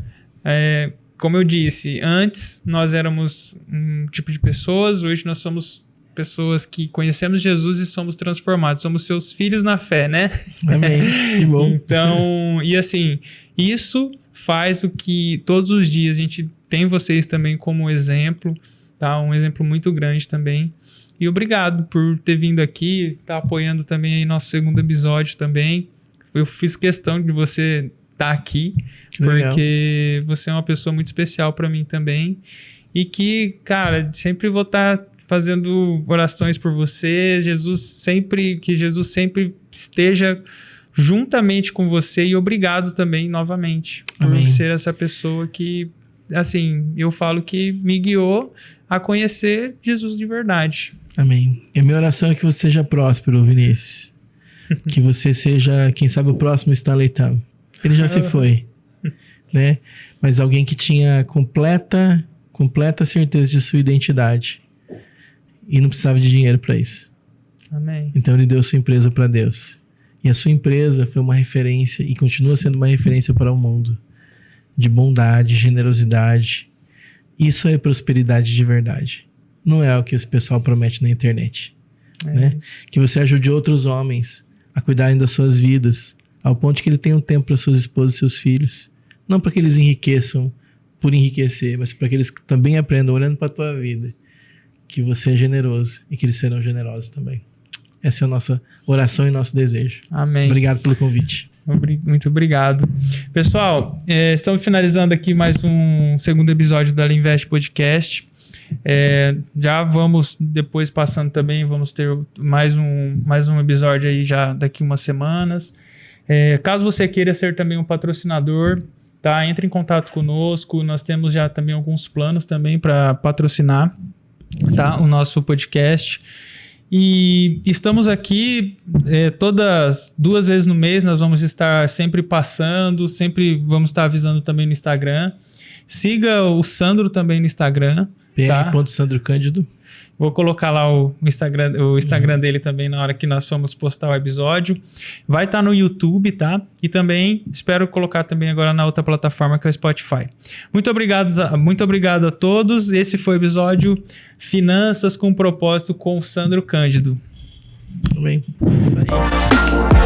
como eu disse, antes nós éramos um tipo de pessoas, hoje nós somos pessoas que conhecemos Jesus e somos transformados, somos seus filhos na fé, né? Amém, que bom. Então, e assim, isso faz o que todos os dias a gente tem vocês também como exemplo, tá? Um exemplo muito grande também. E obrigado por ter vindo aqui, tá apoiando também aí nosso segundo episódio também. Eu fiz questão de você estar aqui, porque você é uma pessoa muito especial para mim também. E que, cara, sempre vou estar fazendo orações por você. Que Jesus sempre esteja juntamente com você. E obrigado também, novamente, por ser essa pessoa que, assim, eu falo que me guiou a conhecer Jesus de verdade. Amém. E a minha oração é que você seja próspero, Vinícius. Que você seja, quem sabe, o próximo Stanley Tam. Ele já se foi, né? Mas alguém que tinha completa certeza de sua identidade e não precisava de dinheiro para isso. Amém. Então ele deu sua empresa para Deus. E a sua empresa foi uma referência e continua sendo uma referência para o mundo de bondade, generosidade. Isso é prosperidade de verdade. Não é o que esse pessoal promete na internet, né? Que você ajude outros homens a cuidarem das suas vidas, ao ponto que ele tenha um tempo para suas esposas e seus filhos. Não para que eles enriqueçam por enriquecer, mas para que eles também aprendam, olhando para a tua vida, que você é generoso e que eles serão generosos também. Essa é a nossa oração e nosso desejo. Amém. Obrigado pelo convite. Muito obrigado. Pessoal, estamos finalizando aqui mais um segundo episódio da Linvest Podcast. Já vamos, depois passando também, vamos ter mais um episódio aí já daqui umas semanas. Caso você queira ser também um patrocinador, tá? Entre em contato conosco. Nós temos já também alguns planos também para patrocinar, tá? O nosso podcast. E estamos aqui todas 2 vezes no mês, nós vamos estar sempre passando, sempre vamos estar avisando também no Instagram. Siga o Sandro também no Instagram. pr.Sandro Cândido. Vou colocar lá o Instagram dele também na hora que nós formos postar o episódio. Vai estar no YouTube, tá? E também espero colocar também agora na outra plataforma que é o Spotify. Muito obrigado a todos. Esse foi o episódio Finanças com Propósito com o Sandro Cândido. Tudo bem. Isso aí.